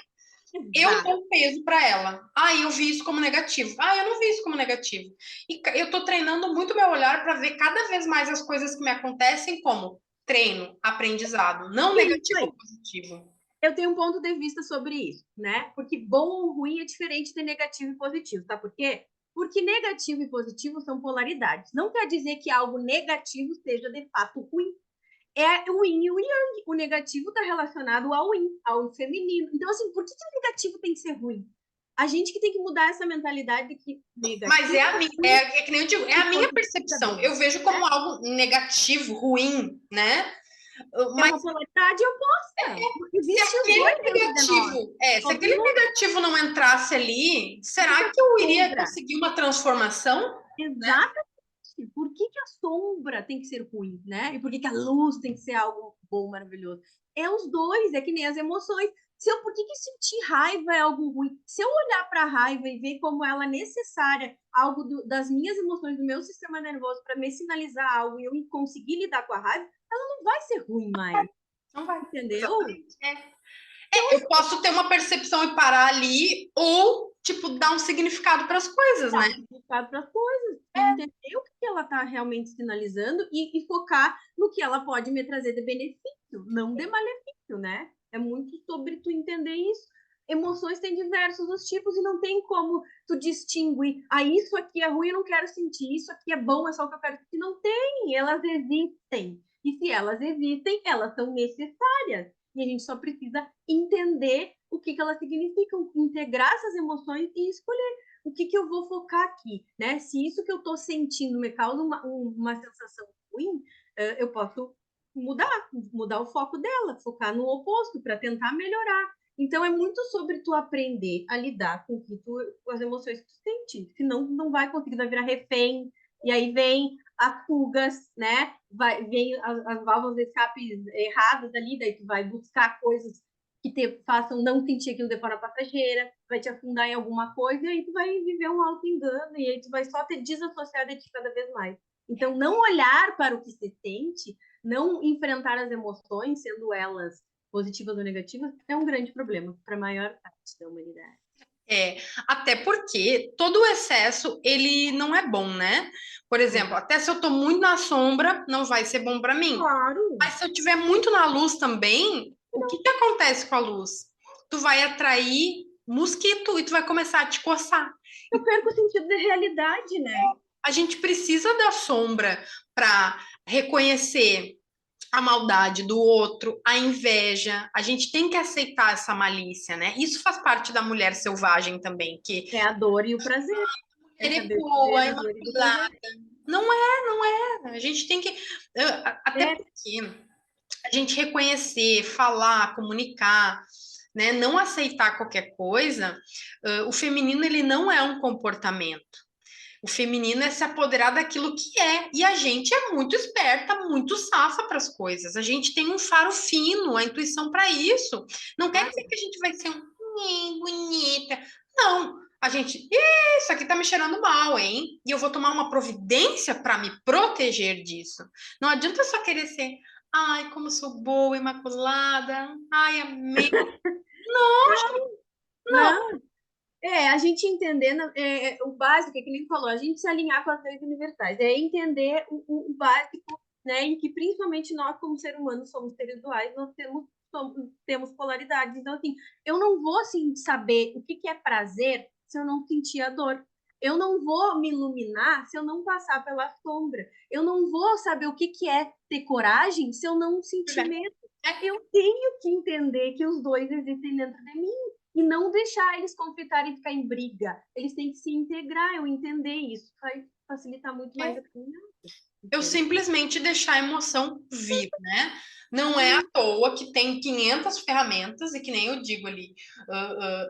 Speaker 1: Eu
Speaker 2: Exato.
Speaker 1: dou um peso para ela. Ah, eu vi isso como negativo. Ah, eu não vi isso como negativo. E eu tô treinando muito meu olhar para ver cada vez mais as coisas que me acontecem como treino, aprendizado, não
Speaker 2: E é isso
Speaker 1: negativo
Speaker 2: aí.
Speaker 1: ou positivo.
Speaker 2: Eu tenho um ponto de vista sobre isso, né? Porque bom ou ruim é diferente de negativo e positivo, tá? Por quê? Porque negativo e positivo são polaridades. Não quer dizer que algo negativo seja de fato ruim. É o yin e o yang. O negativo está relacionado ao yin, ao feminino. Então, assim, por que o negativo tem que ser ruim? A gente que tem que mudar essa mentalidade de que
Speaker 1: Mas
Speaker 2: negativo
Speaker 1: é a minha,
Speaker 2: é ruim
Speaker 1: é que nem eu digo, é
Speaker 2: e
Speaker 1: a minha
Speaker 2: positivo é
Speaker 1: percepção.
Speaker 2: bom.
Speaker 1: Eu vejo como algo negativo, ruim, né?
Speaker 2: É
Speaker 1: Mas
Speaker 2: uma polaridade oposta.
Speaker 1: se
Speaker 2: Existem os
Speaker 1: aquele
Speaker 2: dois dentro de nós.
Speaker 1: se
Speaker 2: Todos
Speaker 1: aquele
Speaker 2: nós.
Speaker 1: negativo não entrasse ali,
Speaker 2: Por que
Speaker 1: será
Speaker 2: que a
Speaker 1: que eu iria
Speaker 2: sombra?
Speaker 1: conseguir uma transformação?
Speaker 2: Exatamente. Por que que a sombra tem que ser ruim, né? E por que que a luz tem que ser algo bom, maravilhoso? É os dois, é que nem as emoções. Por que que sentir raiva é algo ruim? Se eu olhar para a raiva e ver como ela é necessária, algo das minhas emoções, do meu sistema nervoso, para me sinalizar algo e eu conseguir lidar com a raiva, ela não vai ser ruim mais,
Speaker 1: Não vai.
Speaker 2: entendeu?
Speaker 1: Exatamente. Eu posso ter uma percepção e parar ali, ou, tipo, dar um significado para as coisas,
Speaker 2: Dar
Speaker 1: né?
Speaker 2: um significado para as coisas e entender o que ela está realmente sinalizando e focar no que ela pode me trazer de benefício, não de malefício, né? É muito sobre tu entender isso. Emoções têm diversos os tipos e não tem como tu distinguir, isso aqui é ruim, eu não quero sentir, isso aqui é bom, é só o que eu quero sentir. Não tem, elas existem. E se elas existem, elas são necessárias. E a gente só precisa entender o que elas significam, integrar essas emoções e escolher o que, que eu vou focar aqui, né? Se isso que eu estou sentindo me causa uma sensação ruim, eu posso mudar o foco dela, focar no oposto para tentar melhorar. Então é muito sobre tu aprender a lidar com as emoções que tu sente, senão não vai conseguir, vai virar refém, e aí vem as fugas, né? Vem as válvulas de escape erradas ali, daí tu vai buscar coisas que te façam não sentir aquilo de forma passageira, vai te afundar em alguma coisa, e aí tu vai viver um auto-engano, e aí tu vai só te desassociar de ti cada vez mais. Então, não olhar para o que se sente, não enfrentar as emoções, sendo elas positivas ou negativas, é um grande problema para a maior parte da humanidade.
Speaker 1: É, até porque todo o excesso, ele não é bom, né? Por exemplo, até se eu tô muito na sombra, não vai ser bom para mim.
Speaker 2: Claro.
Speaker 1: Mas se eu tiver muito na luz também, o que que acontece com a luz? Tu vai atrair mosquito e tu vai começar a te coçar.
Speaker 2: Eu perco o sentido de realidade, né?
Speaker 1: A gente precisa da sombra para reconhecer a maldade do outro, a inveja. A gente tem que aceitar essa malícia, né? Isso faz parte da mulher selvagem também, que
Speaker 2: É a dor e o prazer. É
Speaker 1: ele é
Speaker 2: saber
Speaker 1: boa,
Speaker 2: viver da dor e do
Speaker 1: imaculada.
Speaker 2: prazer.
Speaker 1: Não é. A gente tem que. Até
Speaker 2: É,
Speaker 1: porque a gente reconhecer, falar, comunicar, né? Não aceitar qualquer coisa. O feminino, ele não é um comportamento. O feminino é se apoderar daquilo que é. E a gente é muito esperta, muito safa para as coisas. A gente tem um faro fino, a intuição para isso. Não quer dizer
Speaker 2: claro.
Speaker 1: que a gente vai ser bonita. Não. A gente, isso aqui tá me cheirando mal, hein? E eu vou tomar uma providência para me proteger disso. Não adianta só querer ser, ai, como eu sou boa, imaculada, ai, amei. Não,
Speaker 2: Não, a gente entender o básico, é que nem falou, a gente se alinhar com as leis universais, é entender o básico, né, em que principalmente nós, como seres humanos, somos seres duais, nós temos polaridades. Então, assim, eu não vou, assim, saber o que, que é prazer se eu não sentir a dor. Eu não vou me iluminar se eu não passar pela sombra. Eu não vou saber o que, que é ter coragem se eu não sentir medo.
Speaker 1: é,
Speaker 2: Eu tenho que entender que os dois existem dentro de mim e não deixar eles conflitarem e ficar em briga. Eles têm que se integrar, eu entender isso. Vai facilitar muito mais
Speaker 1: é.
Speaker 2: a caminhada.
Speaker 1: Eu
Speaker 2: Entende?
Speaker 1: simplesmente deixar a emoção vir, né? Não é à toa que tem 500 ferramentas, e que nem eu digo ali,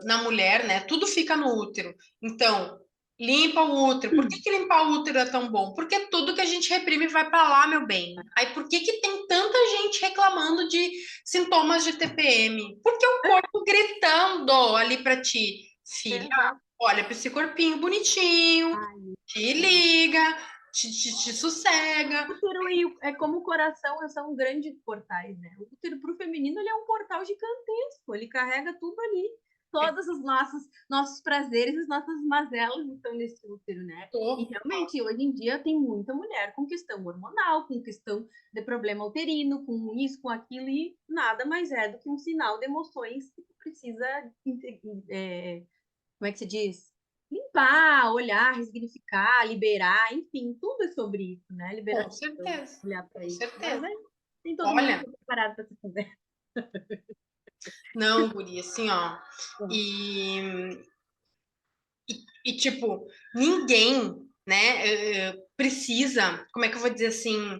Speaker 1: na mulher, né? Tudo fica no útero. Então, limpa o útero. Por que que limpar o útero é tão bom? Porque tudo que a gente reprime vai para lá, meu bem. Aí, por que que tem tanta gente reclamando de sintomas de TPM? Porque o corpo gritando ali para ti, filha,
Speaker 2: Exato.
Speaker 1: olha para esse corpinho bonitinho,
Speaker 2: Ai,
Speaker 1: te liga, te sossega.
Speaker 2: o útero é como o coração, são grandes portais, né? O útero para o feminino ele é um portal gigantesco, ele carrega tudo ali. todos os nossos prazeres, as nossas mazelas estão nesse útero, né? E realmente, hoje em dia, tem muita mulher com questão hormonal, com questão de problema uterino, com isso, com aquilo, e nada mais é do que um sinal de emoções que tu precisa, como é que se diz? Limpar, olhar, ressignificar, liberar, enfim, tudo é sobre isso, né?
Speaker 1: Com
Speaker 2: Liberação,
Speaker 1: certeza,
Speaker 2: olhar para
Speaker 1: com
Speaker 2: isso. Mas
Speaker 1: certeza.
Speaker 2: nem todo mundo
Speaker 1: Olha,
Speaker 2: está preparado para essa conversa.
Speaker 1: não, guria, assim, ó. E, e tipo, ninguém, né, precisa, como é que eu vou dizer assim,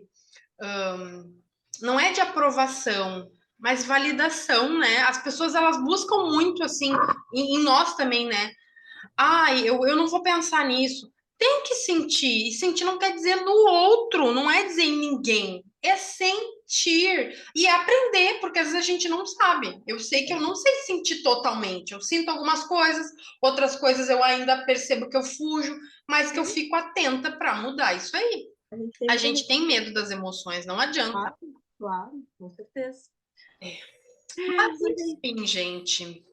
Speaker 1: não é de aprovação, mas validação, né? As pessoas, elas buscam muito, assim, em nós também, né? Eu não vou pensar nisso. Tem que sentir. E sentir não quer dizer no outro, não é dizer em ninguém. É sentir. E é aprender, porque às vezes a gente não sabe. Eu sei que eu não sei sentir totalmente. Eu sinto algumas coisas, outras coisas eu ainda percebo que eu fujo, mas que eu fico atenta para mudar isso aí.
Speaker 2: A gente
Speaker 1: A
Speaker 2: sempre
Speaker 1: gente tem medo das emoções, não adianta.
Speaker 2: claro, claro, com certeza.
Speaker 1: Mas enfim, gente.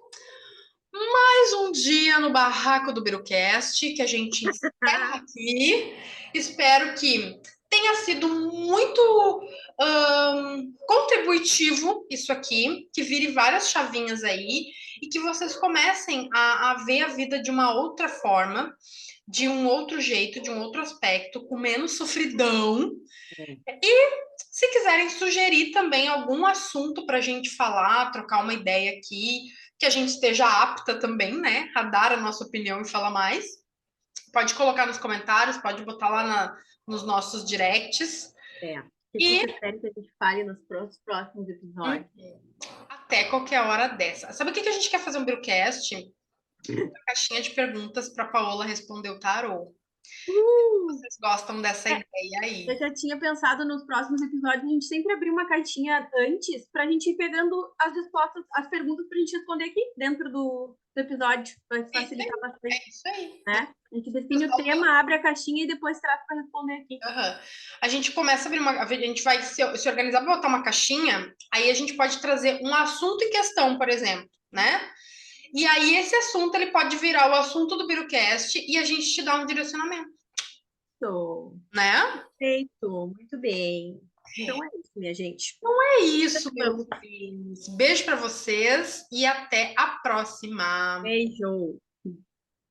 Speaker 1: Mais um dia no barraco do Birucast, que a gente encerra aqui. Espero que tenha sido muito contributivo isso aqui, que vire várias chavinhas aí e que vocês comecem a ver a vida de uma outra forma, de um outro jeito, de um outro aspecto, com menos sofridão. Se quiserem sugerir também algum assunto para a gente falar, trocar uma ideia aqui, que a gente esteja apta também, né, a dar a nossa opinião e falar mais, pode colocar nos comentários, pode botar lá nos nossos directs.
Speaker 2: O que
Speaker 1: E
Speaker 2: vocês querem que a gente fale nos próximos episódios?
Speaker 1: até qualquer hora dessa. Sabe o que a gente quer fazer um Brewcast? Uma caixinha de perguntas para Paola responder o tarô. Vocês gostam dessa
Speaker 2: É,
Speaker 1: ideia aí?
Speaker 2: eu já tinha pensado nos próximos episódios a gente sempre abrir uma caixinha antes para a gente ir pegando as respostas, as perguntas para a gente responder aqui dentro do episódio. Vai facilitar bastante,
Speaker 1: É isso aí.
Speaker 2: né? A gente define o
Speaker 1: Pessoal,
Speaker 2: tema, abre a caixinha e depois traz para responder aqui.
Speaker 1: a gente começa a abrir uma. A gente vai se organizar para botar uma caixinha, aí a gente pode trazer um assunto em questão, por exemplo, né? E aí esse assunto ele pode virar o assunto do Birucast e a gente te dá um direcionamento, né?
Speaker 2: Perfeito, muito bem. Então é isso, minha gente.
Speaker 1: É isso, meus
Speaker 2: Vamos.
Speaker 1: filhos. Beijo para vocês e até a próxima.
Speaker 2: Beijo.